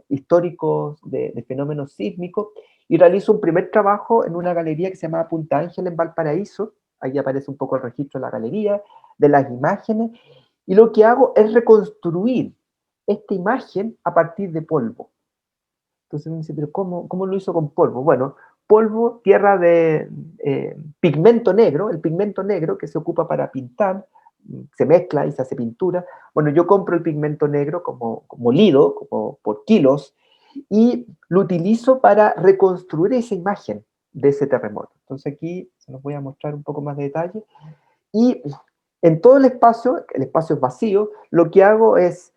históricos de fenómenos sísmicos y realizo un primer trabajo en una galería que se llama Punta Ángel en Valparaíso. Ahí aparece un poco el registro de la galería, de las imágenes, y lo que hago es reconstruir esta imagen a partir de polvo. Entonces uno dice, pero ¿cómo lo hizo con polvo? Bueno, polvo, tierra de pigmento negro, el pigmento negro que se ocupa para pintar, se mezcla y se hace pintura. Bueno, yo compro el pigmento negro como molido, como por kilos, y lo utilizo para reconstruir esa imagen de ese terremoto. Entonces aquí se los voy a mostrar un poco más de detalle. Y en todo el espacio es vacío, lo que hago es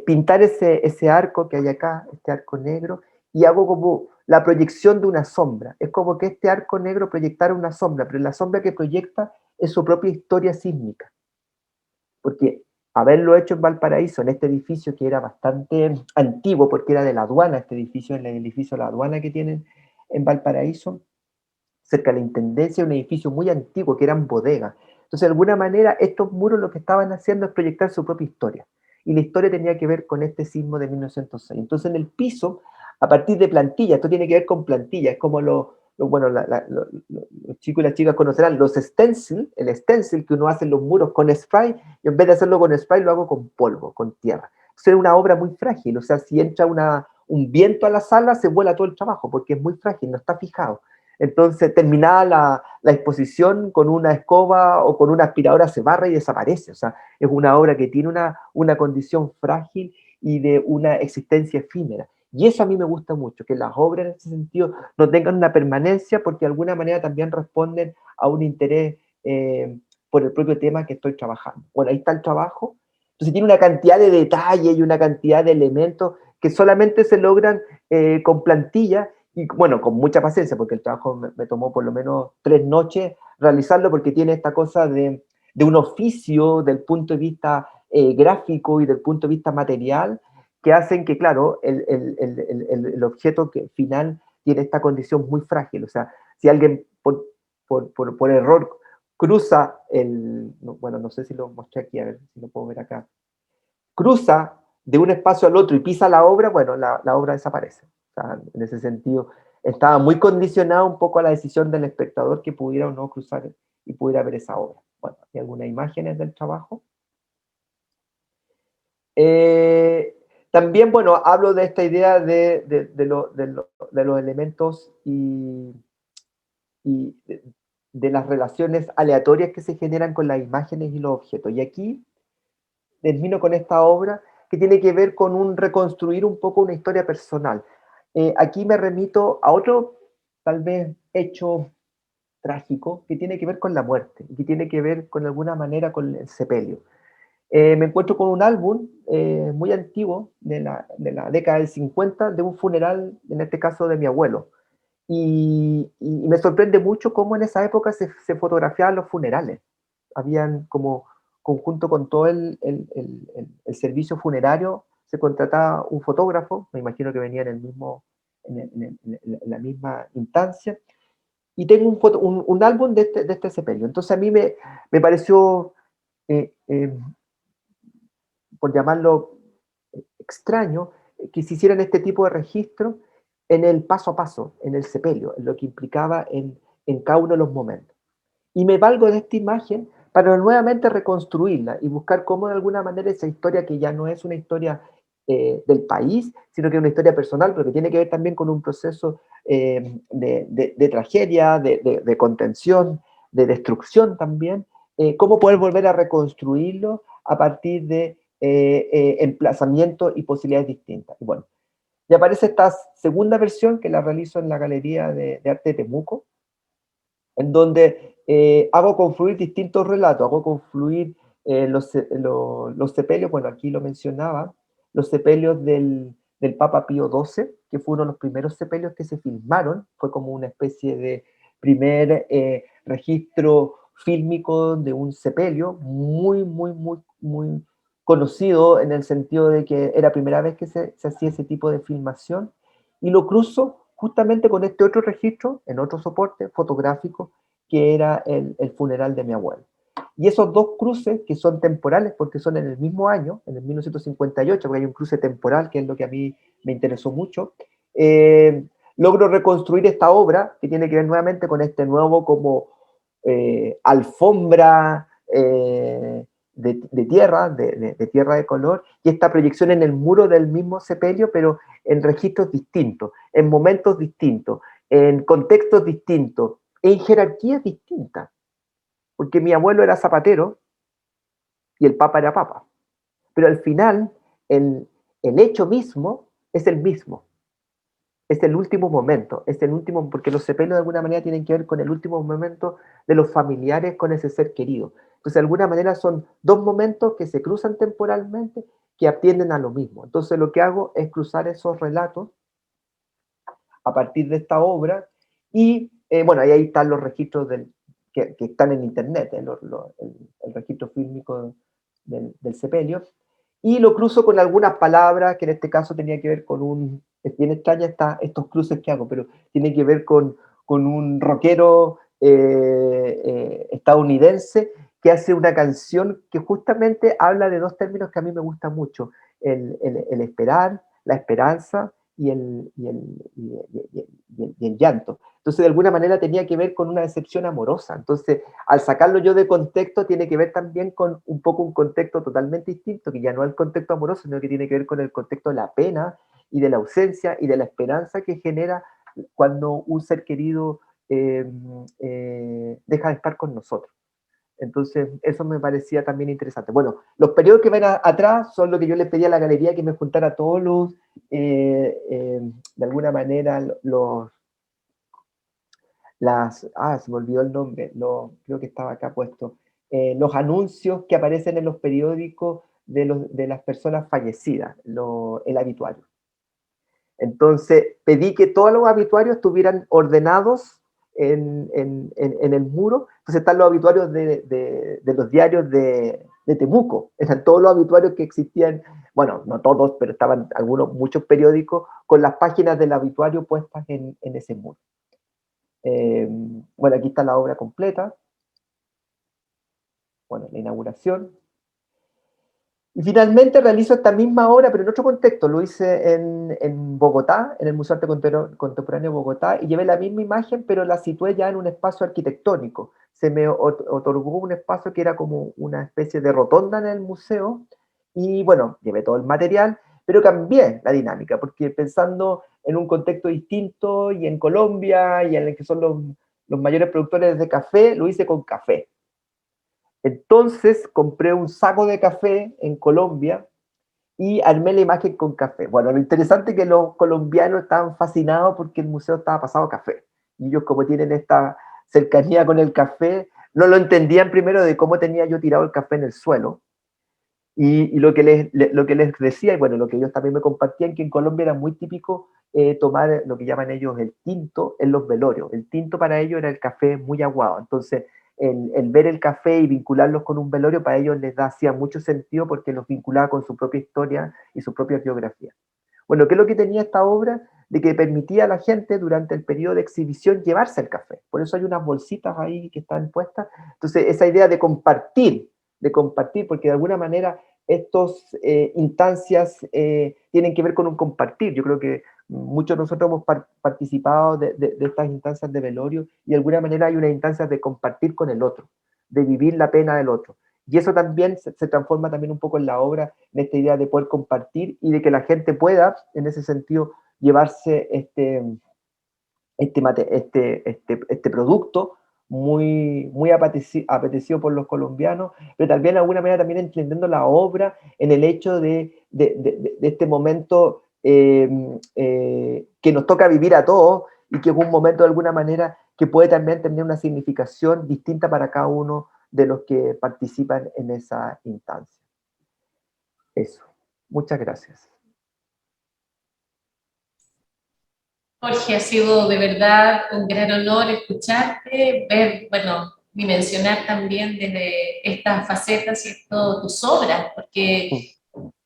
pintar ese arco que hay acá, este arco negro, y hago como la proyección de una sombra. Es como que este arco negro proyectara una sombra, pero la sombra que proyecta es su propia historia sísmica. Porque haberlo hecho en Valparaíso, en este edificio que era bastante antiguo, porque era de la aduana, este edificio, el edificio de la aduana que tienen en Valparaíso, cerca de la Intendencia, un edificio muy antiguo, que eran bodegas. Entonces, de alguna manera, estos muros lo que estaban haciendo es proyectar su propia historia. Y la historia tenía que ver con este sismo de 1906. Entonces, en el piso, a partir de plantillas, esto tiene que ver con plantillas, es como los chicos y las chicas conocerán los stencil, el stencil que uno hace en los muros con spray, y en vez de hacerlo con spray, lo hago con polvo, con tierra. Entonces, es una obra muy frágil, o sea, si entra un viento a la sala, se vuela todo el trabajo, porque es muy frágil, no está fijado. Entonces, terminada la exposición, con una escoba o con una aspiradora se barra y desaparece. O sea, es una obra que tiene una condición frágil y de una existencia efímera. Y eso a mí me gusta mucho, que las obras en ese sentido no tengan una permanencia porque de alguna manera también responden a un interés por el propio tema que estoy trabajando. Bueno, ahí está el trabajo. Entonces tiene una cantidad de detalles y una cantidad de elementos que solamente se logran con plantilla y bueno, con mucha paciencia, porque el trabajo me tomó por lo menos 3 noches realizarlo, porque tiene esta cosa de un oficio del punto de vista gráfico y del punto de vista material, que hacen que, claro, el objeto final tiene esta condición muy frágil. O sea, si alguien por error cruza bueno, no sé si lo mostré aquí, a ver si lo puedo ver acá, cruza de un espacio al otro y pisa la obra, bueno, la obra desaparece. O sea, en ese sentido, estaba muy condicionado un poco a la decisión del espectador que pudiera o no cruzar y pudiera ver esa obra. Bueno, hay algunas imágenes del trabajo. También, bueno, hablo de esta idea de los elementos y de las relaciones aleatorias que se generan con las imágenes y los objetos. Y aquí termino con esta obra que tiene que ver con un reconstruir un poco una historia personal. Aquí me remito a otro, tal vez, hecho trágico que tiene que ver con la muerte y que tiene que ver, con alguna manera, con el sepelio. Me encuentro con un álbum muy antiguo de la década del 50 de un funeral, en este caso de mi abuelo. Y me sorprende mucho cómo en esa época se fotografiaban los funerales. Habían como, conjunto con todo el servicio funerario, se contrataba un fotógrafo, me imagino que venía en la misma instancia, y tengo un álbum de este sepelio. Entonces a mí me pareció, por llamarlo extraño, que se hicieran este tipo de registro en el paso a paso, en el sepelio, en lo que implicaba en cada uno de los momentos. y me valgo de esta imagen para nuevamente reconstruirla y buscar cómo de alguna manera esa historia, que ya no es una historia del país, sino que es una historia personal, pero que tiene que ver también con un proceso de tragedia, de contención, de destrucción también, cómo poder volver a reconstruirlo a partir de emplazamientos y posibilidades distintas. Y bueno, y aparece esta segunda versión que la realizo en la Galería de Arte de Temuco, en donde hago confluir distintos relatos, hago confluir los sepelios, bueno, aquí lo mencionaba, los sepelios del Papa Pío XII, que fue uno de los primeros sepelios que se filmaron, fue como una especie de primer registro fílmico de un sepelio, muy conocido en el sentido de que era la primera vez que se hacía ese tipo de filmación, y lo cruzo justamente con este otro registro, en otro soporte fotográfico, que era el funeral de mi abuelo. Y esos dos cruces, que son temporales porque son en el mismo año, en el 1958, porque hay un cruce temporal, que es lo que a mí me interesó mucho, logro reconstruir esta obra, que tiene que ver nuevamente con este nuevo como alfombra de tierra, de tierra de color, y esta proyección en el muro del mismo sepelio, pero en registros distintos, en momentos distintos, en contextos distintos, en jerarquías distintas, porque mi abuelo era zapatero y el papa era papa, pero al final el hecho mismo es el mismo, es el último momento, es el último, porque los sepelios de alguna manera tienen que ver con el último momento de los familiares con ese ser querido. Entonces, de alguna manera son dos momentos que se cruzan temporalmente, que atienden a lo mismo. Entonces, lo que hago es cruzar esos relatos a partir de esta obra, y bueno, ahí están los registros que están en internet, el registro fílmico del sepelio, y lo cruzo con algunas palabras que en este caso tenía que ver con es bien extraña estos cruces que hago, pero tiene que ver con un rockero estadounidense que hace una canción que justamente habla de dos términos que a mí me gustan mucho, el esperar, la esperanza, y el llanto. Entonces, de alguna manera tenía que ver con una decepción amorosa. Entonces, al sacarlo yo de contexto, tiene que ver también con un poco un contexto totalmente distinto, que ya no es el contexto amoroso, sino que tiene que ver con el contexto de la pena y de la ausencia y de la esperanza que genera cuando un ser querido deja de estar con nosotros. Entonces, eso me parecía también interesante. Bueno, los periodos que ven atrás son lo que yo le pedí a la galería, que me juntara todos los, de alguna manera, se me olvidó el nombre, creo que estaba acá puesto, los anuncios que aparecen en los periódicos de las personas fallecidas, el habituario. Entonces, pedí que todos los habituarios estuvieran ordenados en el muro. Entonces están los obituarios de los diarios de Temuco, eran todos los obituarios que existían, bueno, no todos, pero estaban muchos periódicos con las páginas del obituario puestas en ese muro. Bueno, aquí está la obra completa, bueno, la inauguración. Y finalmente realizo esta misma obra, pero en otro contexto. Lo hice en Bogotá, en el Museo de Arte Contemporáneo de Bogotá, y llevé la misma imagen, pero la situé ya en un espacio arquitectónico. Se me otorgó un espacio que era como una especie de rotonda en el museo, y bueno, llevé todo el material, pero cambié la dinámica, porque pensando en un contexto distinto, y en Colombia, y en el que son los mayores productores de café, lo hice con café. Entonces compré un saco de café en Colombia y armé la imagen con café. Bueno, lo interesante es que los colombianos estaban fascinados porque el museo estaba pasado a café. Y ellos, como tienen esta cercanía con el café, no lo entendían primero de cómo tenía yo tirado el café en el suelo. Y lo que les decía, y bueno, lo que ellos también me compartían, que en Colombia era muy típico tomar lo que llaman ellos el tinto en los velorios. El tinto para ellos era el café muy aguado. Entonces, el ver el café y vincularlos con un velorio para ellos les hacía mucho sentido porque los vinculaba con su propia historia y su propia biografía. Bueno, ¿qué es lo que tenía esta obra? De que permitía a la gente durante el periodo de exhibición llevarse el café. Por eso hay unas bolsitas ahí que están puestas. Entonces, esa idea de compartir, porque de alguna manera estas instancias tienen que ver con un compartir. Yo creo que muchos de nosotros hemos participado de estas instancias de velorio y de alguna manera hay unas instancias de compartir con el otro, de vivir la pena del otro. Y eso también se transforma también un poco en la obra, en esta idea de poder compartir y de que la gente pueda, en ese sentido, llevarse este producto muy apetecido por los colombianos, pero también de alguna manera también entendiendo la obra en el hecho de este momento que nos toca vivir a todos y que es un momento de alguna manera que puede también tener una significación distinta para cada uno de los que participan en esa instancia. Eso. Muchas gracias. Jorge, ha sido de verdad un gran honor escucharte, ver, bueno, dimensionar también desde estas facetas, ¿cierto?, tus obras, porque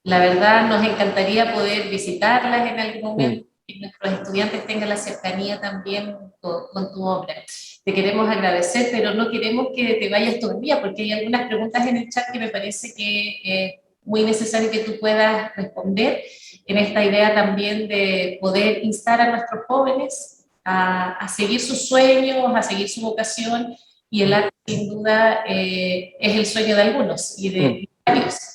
la verdad nos encantaría poder visitarlas en algún momento, que nuestros estudiantes tengan la cercanía también con tu obra. Te queremos agradecer, pero no queremos que te vayas todavía, porque hay algunas preguntas en el chat que me parece que es muy necesario que tú puedas responder, en esta idea también de poder instar a nuestros jóvenes a seguir sus sueños, a seguir su vocación, y el arte sin duda es el sueño de algunos y de varios.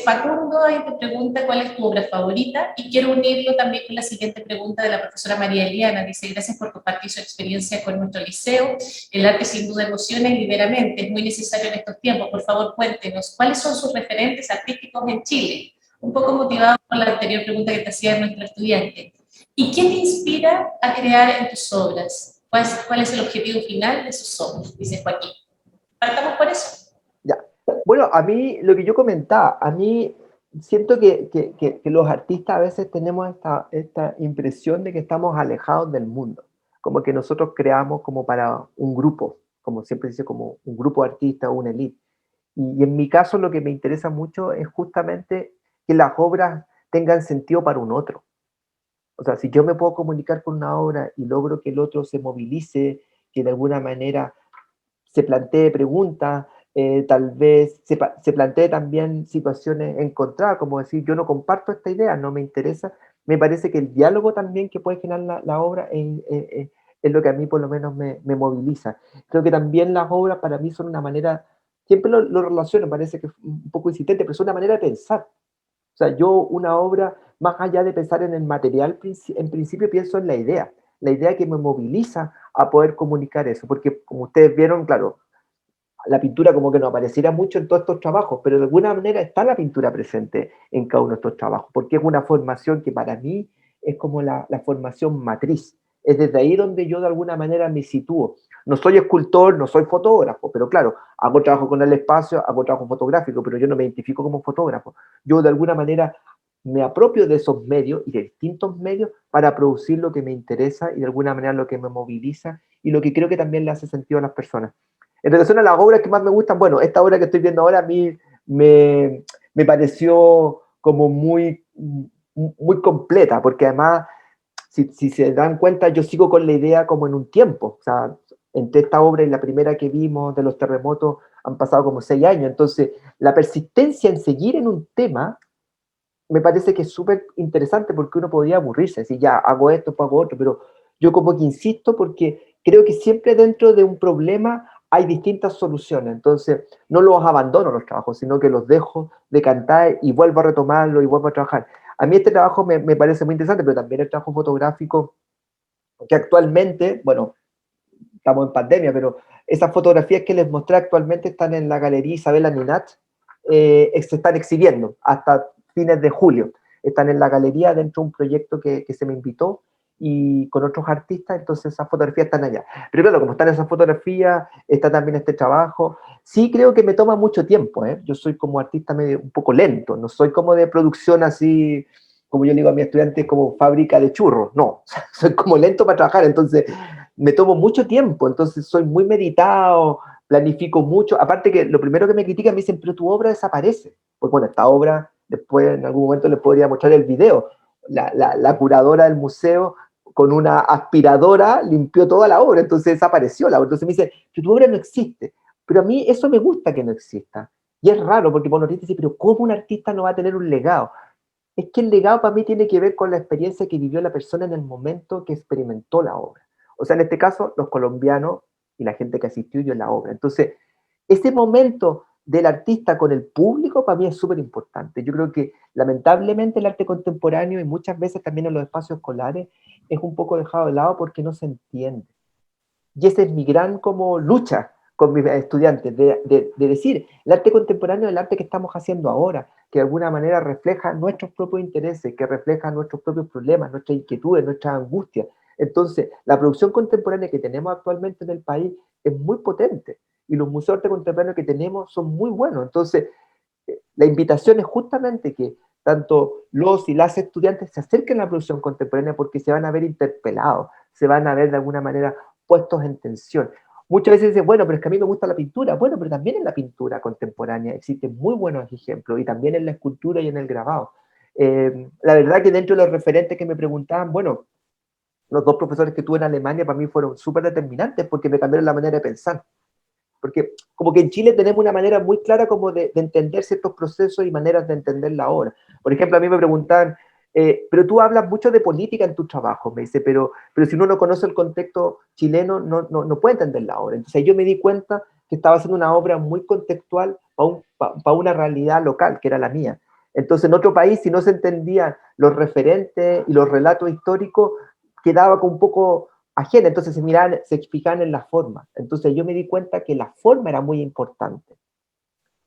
Facundo ahí te pregunta cuál es tu obra favorita, y quiero unirlo también con la siguiente pregunta de la profesora María Eliana. Dice: gracias por compartir su experiencia con nuestro liceo. El arte sin duda emociona y libera mente, es muy necesario en estos tiempos. Por favor, cuéntenos, ¿cuáles son sus referentes artísticos en Chile? Un poco motivado por la anterior pregunta que te hacía nuestro estudiante. ¿Y qué te inspira a crear en tus obras? ¿Cuál es el objetivo final de sus obras? Dice Joaquín. Partamos por eso. Ya. Bueno, a mí, lo que yo comentaba, a mí siento que los artistas a veces tenemos esta impresión de que estamos alejados del mundo, como que nosotros creamos como para un grupo, como siempre dice, como un grupo de artistas o una élite. Y en mi caso lo que me interesa mucho es justamente que las obras tengan sentido para un otro. O sea, si yo me puedo comunicar con una obra y logro que el otro se movilice, que de alguna manera se plantee preguntas, tal vez se plantee también situaciones encontradas, como decir, yo no comparto esta idea, no me interesa, me parece que el diálogo también que puede generar la obra es lo que a mí por lo menos me moviliza. Creo que también las obras para mí son una manera, siempre lo relaciono, parece que es un poco insistente, pero es una manera de pensar. O sea, yo una obra, más allá de pensar en el material, en principio pienso en la idea que me moviliza a poder comunicar eso, porque como ustedes vieron, claro, la pintura como que no apareciera mucho en todos estos trabajos, pero de alguna manera está la pintura presente en cada uno de estos trabajos, porque es una formación que para mí es como la formación matriz. Es desde ahí donde yo de alguna manera me sitúo. No soy escultor, no soy fotógrafo, pero claro, hago trabajo con el espacio, hago trabajo fotográfico, pero yo no me identifico como fotógrafo. Yo de alguna manera me apropio de esos medios y de distintos medios para producir lo que me interesa y de alguna manera lo que me moviliza y lo que creo que también le hace sentido a las personas. En relación a las obras que más me gustan, bueno, esta obra que estoy viendo ahora a mí me pareció como muy completa, porque además, si se dan cuenta, yo sigo con la idea como en un tiempo. O sea, entre esta obra y la primera que vimos de los terremotos han pasado como 6 años. Entonces, la persistencia en seguir en un tema me parece que es súper interesante, porque uno podría aburrirse, decir, ya, hago esto, pues hago otro, pero yo como que insisto porque creo que siempre dentro de un problema hay distintas soluciones. Entonces, no los abandono los trabajos, sino que los dejo decantar y vuelvo a retomarlo y vuelvo a trabajar. A mí este trabajo me parece muy interesante, pero también el trabajo fotográfico, que actualmente, bueno, estamos en pandemia, pero esas fotografías que les mostré actualmente están en la Galería Isabela Ninat, se están exhibiendo hasta fines de julio. Están en la galería dentro de un proyecto que se me invitó y con otros artistas, entonces esas fotografías están allá. Pero claro, como están esas fotografías, está también este trabajo. Sí creo que me toma mucho tiempo, ¿eh? Yo soy como artista medio, un poco lento, no soy como de producción así, como yo le digo a mis estudiantes, como fábrica de churros, no, soy como lento para trabajar, entonces me tomo mucho tiempo, entonces soy muy meditado, planifico mucho, aparte que lo primero que me critican me dicen, pero tu obra desaparece. Pues bueno, esta obra, después en algún momento les podría mostrar el video, la curadora del museo con una aspiradora limpió toda la obra, entonces desapareció la obra. Entonces me dice, que tu obra no existe. Pero a mí eso me gusta que no exista. Y es raro, porque por artista dice, pero ¿cómo un artista no va a tener un legado? Es que el legado para mí tiene que ver con la experiencia que vivió la persona en el momento que experimentó la obra. O sea, en este caso, los colombianos y la gente que asistió a la obra. Entonces, ese momento del artista con el público para mí es súper importante. Yo creo que lamentablemente el arte contemporáneo y muchas veces también en los espacios escolares es un poco dejado de lado porque no se entiende. Y esa es mi gran como lucha con mis estudiantes, de decir, el arte contemporáneo es el arte que estamos haciendo ahora, que de alguna manera refleja nuestros propios intereses, que refleja nuestros propios problemas, nuestras inquietudes, nuestras angustias. Entonces, la producción contemporánea que tenemos actualmente en el país es muy potente, y los museos de arte contemporáneo que tenemos son muy buenos. Entonces, la invitación es justamente que tanto los y las estudiantes se acerquen a la producción contemporánea porque se van a ver interpelados, se van a ver de alguna manera puestos en tensión. Muchas veces dicen, bueno, pero es que a mí me gusta la pintura. Bueno, pero también en la pintura contemporánea existen muy buenos ejemplos, y también en la escultura y en el grabado. La verdad que dentro de los referentes que me preguntaban, bueno, los dos profesores que tuve en Alemania para mí fueron súper determinantes porque me cambiaron la manera de pensar. Porque como que en Chile tenemos una manera muy clara como de entender ciertos procesos y maneras de entender la obra. Por ejemplo, a mí me preguntaban, pero tú hablas mucho de política en tu trabajo, me dice, pero si uno no conoce el contexto chileno, no puede entender la obra. Entonces yo me di cuenta que estaba haciendo una obra muy contextual para una realidad local, que era la mía. Entonces en otro país, si no se entendían los referentes y los relatos históricos, quedaba como un poco ajena, entonces se fijaban en la forma. Entonces yo me di cuenta que la forma era muy importante.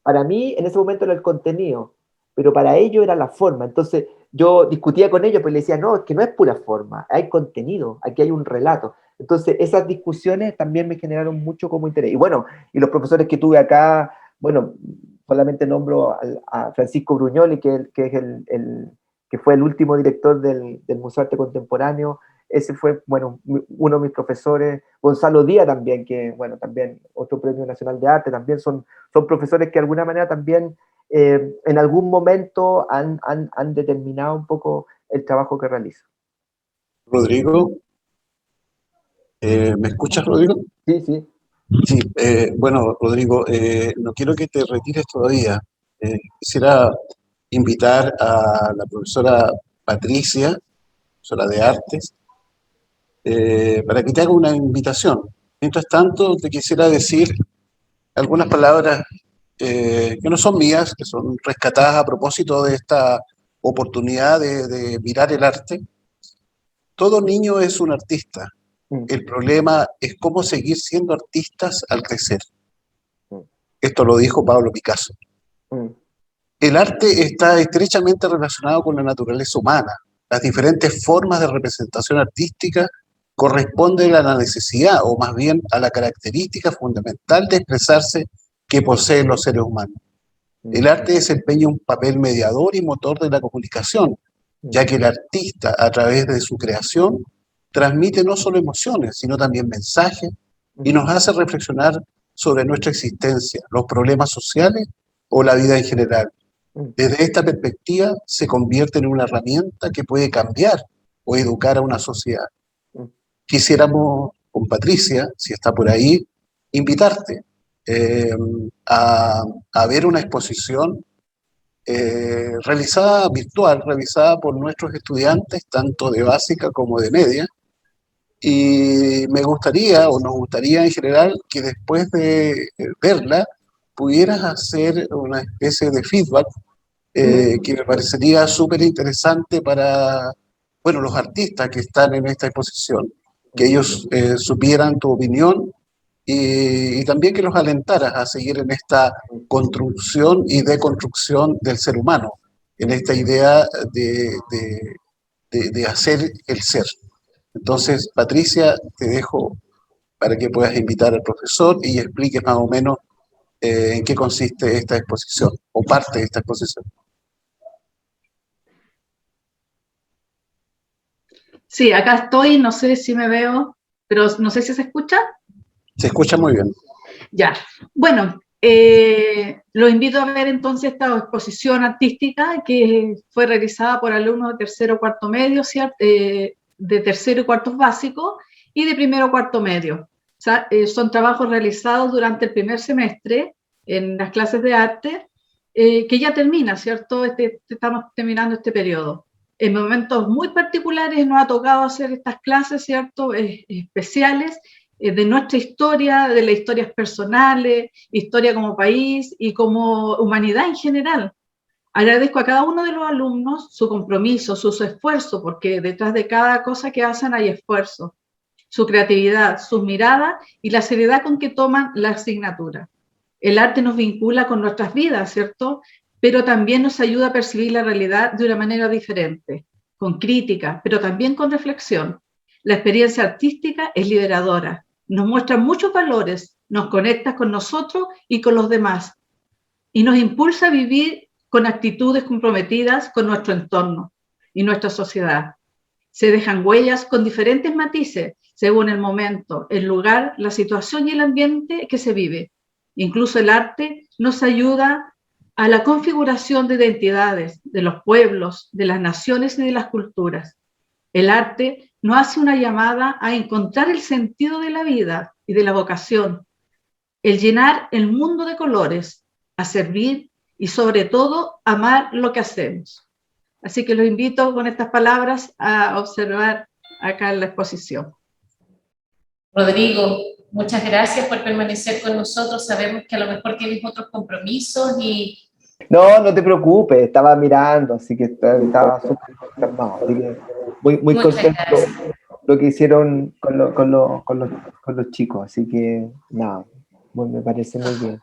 Para mí en ese momento era el contenido, pero para ellos era la forma. Entonces yo discutía con ellos, pues les decía, no, es que no es pura forma, hay contenido, aquí hay un relato. Entonces esas discusiones también me generaron mucho como interés. Y bueno, y los profesores que tuve acá, bueno, solamente nombro a Francisco Bruñoli, que fue el último director del Museo de Arte Contemporáneo. Ese fue, bueno, uno de mis profesores, Gonzalo Díaz también, que, bueno, también otro premio nacional de arte, también son profesores que de alguna manera también en algún momento han determinado un poco el trabajo que realizo. Rodrigo, ¿me escuchas, Rodrigo? Sí, sí. Sí, bueno, Rodrigo, no quiero que te retires todavía. Quisiera invitar a la profesora Patricia, profesora de artes, para que te haga una invitación. Mientras tanto, te quisiera decir algunas palabras que no son mías, que son rescatadas a propósito de esta oportunidad de mirar el arte. Todo niño es un artista. El problema es cómo seguir siendo artistas al crecer. Esto lo dijo Pablo Picasso. El arte está estrechamente relacionado con la naturaleza humana. Las diferentes formas de representación artística corresponden a la necesidad, o más bien a la característica fundamental de expresarse que poseen los seres humanos. El arte desempeña un papel mediador y motor de la comunicación, ya que el artista, a través de su creación, transmite no solo emociones, sino también mensajes, y nos hace reflexionar sobre nuestra existencia, los problemas sociales o la vida en general. Desde esta perspectiva, se convierte en una herramienta que puede cambiar o educar a una sociedad. Quisiéramos, con Patricia, si está por ahí, invitarte a ver una exposición virtual, realizada por nuestros estudiantes, tanto de básica como de media, y me gustaría, o nos gustaría en general, que después de verla, pudieras hacer una especie de feedback que me parecería súper interesante para, bueno, los artistas que están en esta exposición, que ellos supieran tu opinión y también que los alentaras a seguir en esta construcción y deconstrucción del ser humano, en esta idea de hacer el ser. Entonces, Patricia, te dejo para que puedas invitar al profesor y expliques más o menos en qué consiste esta exposición, o parte de esta exposición. Sí, acá estoy, no sé si me veo, pero no sé si se escucha. Se escucha muy bien. Ya, bueno, lo invito a ver entonces esta exposición artística que fue realizada por alumnos de tercero, cuarto medio, ¿cierto? De tercero y cuartos básicos y de primero, cuarto medio. O sea, son trabajos realizados durante el primer semestre en las clases de arte, que ya termina, ¿cierto? Estamos terminando este periodo. En momentos muy particulares nos ha tocado hacer estas clases, ¿cierto? Especiales de nuestra historia, de las historias personales, historia como país y como humanidad en general. Agradezco a cada uno de los alumnos su compromiso, su esfuerzo, porque detrás de cada cosa que hacen hay esfuerzo, su creatividad, sus miradas y la seriedad con que toman la asignatura. El arte nos vincula con nuestras vidas, ¿cierto? Pero también nos ayuda a percibir la realidad de una manera diferente, con crítica, pero también con reflexión. La experiencia artística es liberadora, nos muestra muchos valores, nos conecta con nosotros y con los demás, y nos impulsa a vivir con actitudes comprometidas con nuestro entorno y nuestra sociedad. Se dejan huellas con diferentes matices, según el momento, el lugar, la situación y el ambiente que se vive. Incluso el arte nos ayuda a la configuración de identidades, de los pueblos, de las naciones y de las culturas. El arte nos hace una llamada a encontrar el sentido de la vida y de la vocación, el llenar el mundo de colores, a servir y sobre todo amar lo que hacemos. Así que los invito con estas palabras a observar acá en la exposición. Rodrigo, muchas gracias por permanecer con nosotros. Sabemos que a lo mejor tienes otros compromisos y... No, no te preocupes, estaba mirando, así que estaba súper calmado. Así que muy contento lo que hicieron con los chicos, así que nada, me parece muy bien.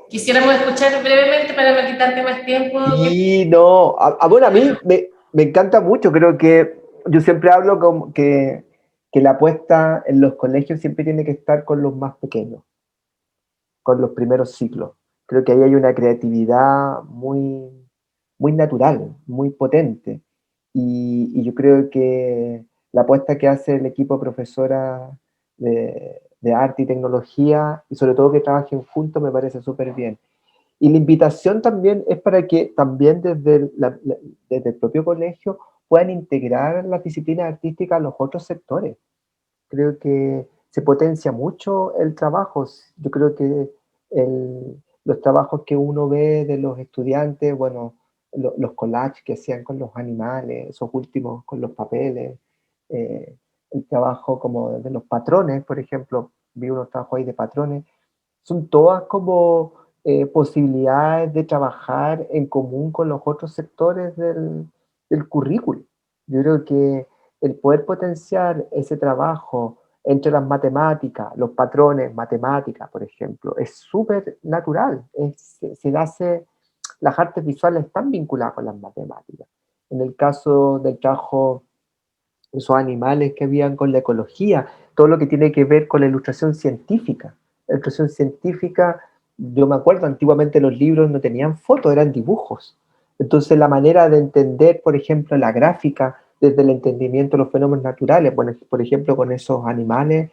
Quisiéramos escuchar brevemente para no quitarte más tiempo. Y no, bueno, a mí me encanta mucho, creo que yo siempre hablo como que la apuesta en los colegios siempre tiene que estar con los más pequeños, con los primeros ciclos. Creo que ahí hay una creatividad muy natural, muy potente, y yo creo que la apuesta que hace el equipo profesora de arte y tecnología, y sobre todo que trabajen juntos, me parece súper bien. Y la invitación también es para que también desde el propio colegio puedan integrar las disciplinas artísticas a los otros sectores. Creo que se potencia mucho el trabajo. Yo creo que los trabajos que uno ve de los estudiantes, bueno, los collages que hacían con los animales, esos últimos con los papeles, el trabajo como de los patrones, por ejemplo, vi unos trabajos ahí de patrones, son todas como posibilidades de trabajar en común con los otros sectores del currículo. Yo creo que el poder potenciar ese trabajo entre las matemáticas, los patrones, matemáticas, por ejemplo, es súper natural. Las artes visuales están vinculadas con las matemáticas. En el caso del trabajo, esos animales que habían con la ecología, todo lo que tiene que ver con la ilustración científica. La ilustración científica, yo me acuerdo, antiguamente los libros no tenían fotos, eran dibujos. Entonces la manera de entender, por ejemplo, la gráfica, desde el entendimiento de los fenómenos naturales, bueno, por ejemplo, con esos animales,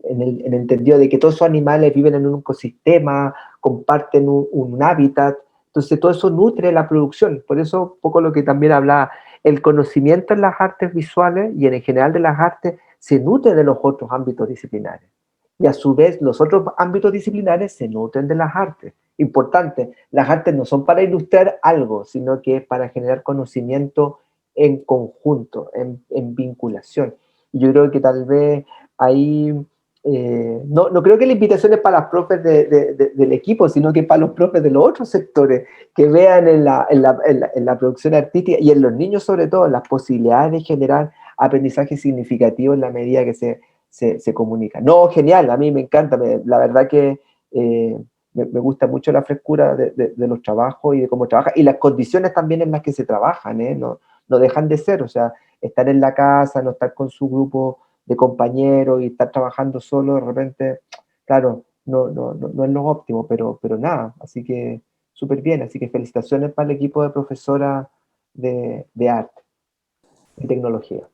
en el entendido de que todos esos animales viven en un ecosistema, comparten un hábitat, entonces todo eso nutre la producción. Por eso, un poco lo que también hablaba, el conocimiento en las artes visuales y en general de las artes se nutre de los otros ámbitos disciplinares. Y a su vez, los otros ámbitos disciplinares se nutren de las artes. Importante, las artes no son para ilustrar algo, sino que es para generar conocimiento en conjunto, en vinculación. Y yo creo que tal vez ahí, no creo que la invitación es para las profes del equipo, sino que para los profes de los otros sectores, que vean en la producción artística y en los niños sobre todo las posibilidades de generar aprendizaje significativo en la medida que se comunica. No, genial, a mí me encanta, la verdad que me gusta mucho la frescura de los trabajos y de cómo trabajan, y las condiciones también en las que se trabajan, no dejan de ser, o sea, estar en la casa, no estar con su grupo de compañeros y estar trabajando solo, de repente, claro, no es lo óptimo, pero nada, así que súper bien, así que felicitaciones para el equipo de profesora de arte y tecnología.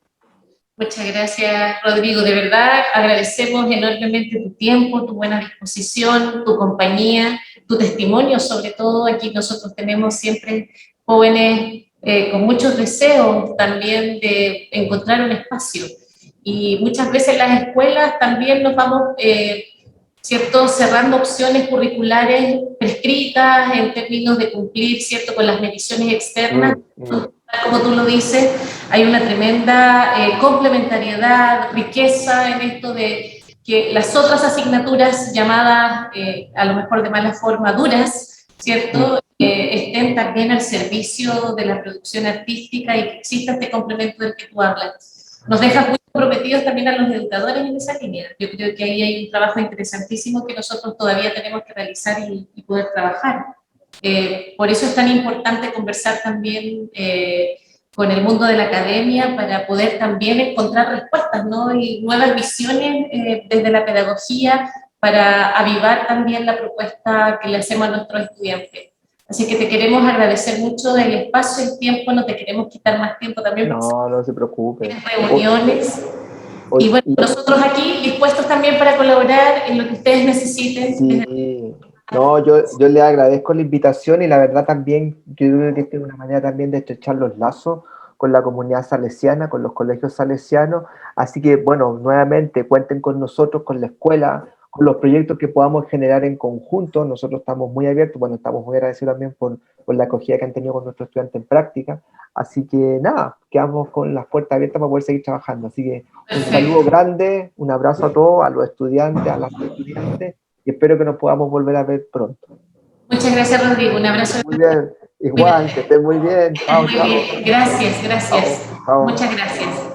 Muchas gracias, Rodrigo. De verdad, agradecemos enormemente tu tiempo, tu buena disposición, tu compañía, tu testimonio, sobre todo. Aquí nosotros tenemos siempre jóvenes con muchos deseos también de encontrar un espacio. Y muchas veces en las escuelas también nos vamos ¿cierto? Cerrando opciones curriculares prescritas en términos de cumplir, ¿cierto? Con las mediciones externas. Como tú lo dices, hay una tremenda complementariedad, riqueza en esto de que las otras asignaturas llamadas, a lo mejor de mala forma, duras, ¿cierto? Estén también al servicio de la producción artística y que exista este complemento del que tú hablas. Nos deja muy comprometidos también a los educadores en esa línea. Yo creo que ahí hay un trabajo interesantísimo que nosotros todavía tenemos que realizar y poder trabajar. Por eso es tan importante conversar también con el mundo de la academia para poder también encontrar respuestas, ¿no? Y nuevas visiones desde la pedagogía para avivar también la propuesta que le hacemos a nuestros estudiantes. Así que te queremos agradecer mucho el espacio, el tiempo, no te queremos quitar más tiempo también. No se preocupe. Reuniones. Y bueno, nosotros aquí dispuestos también para colaborar en lo que ustedes necesiten. Sí. No, yo le agradezco la invitación y la verdad también, yo creo que esta es una manera también de estrechar los lazos con la comunidad salesiana, con los colegios salesianos, así que bueno, nuevamente cuenten con nosotros, con la escuela, con los proyectos que podamos generar en conjunto. Nosotros estamos muy abiertos, bueno, estamos muy agradecidos también por la acogida que han tenido con nuestros estudiantes en práctica, así que nada, quedamos con las puertas abiertas para poder seguir trabajando, así que un saludo grande, un abrazo a todos, a los estudiantes, a las estudiantes, y espero que nos podamos volver a ver pronto. Muchas gracias, Rodrigo, un abrazo. Muy bien, igual, que estén muy bien. Chao, muy bien, gracias. Chao. Muchas gracias.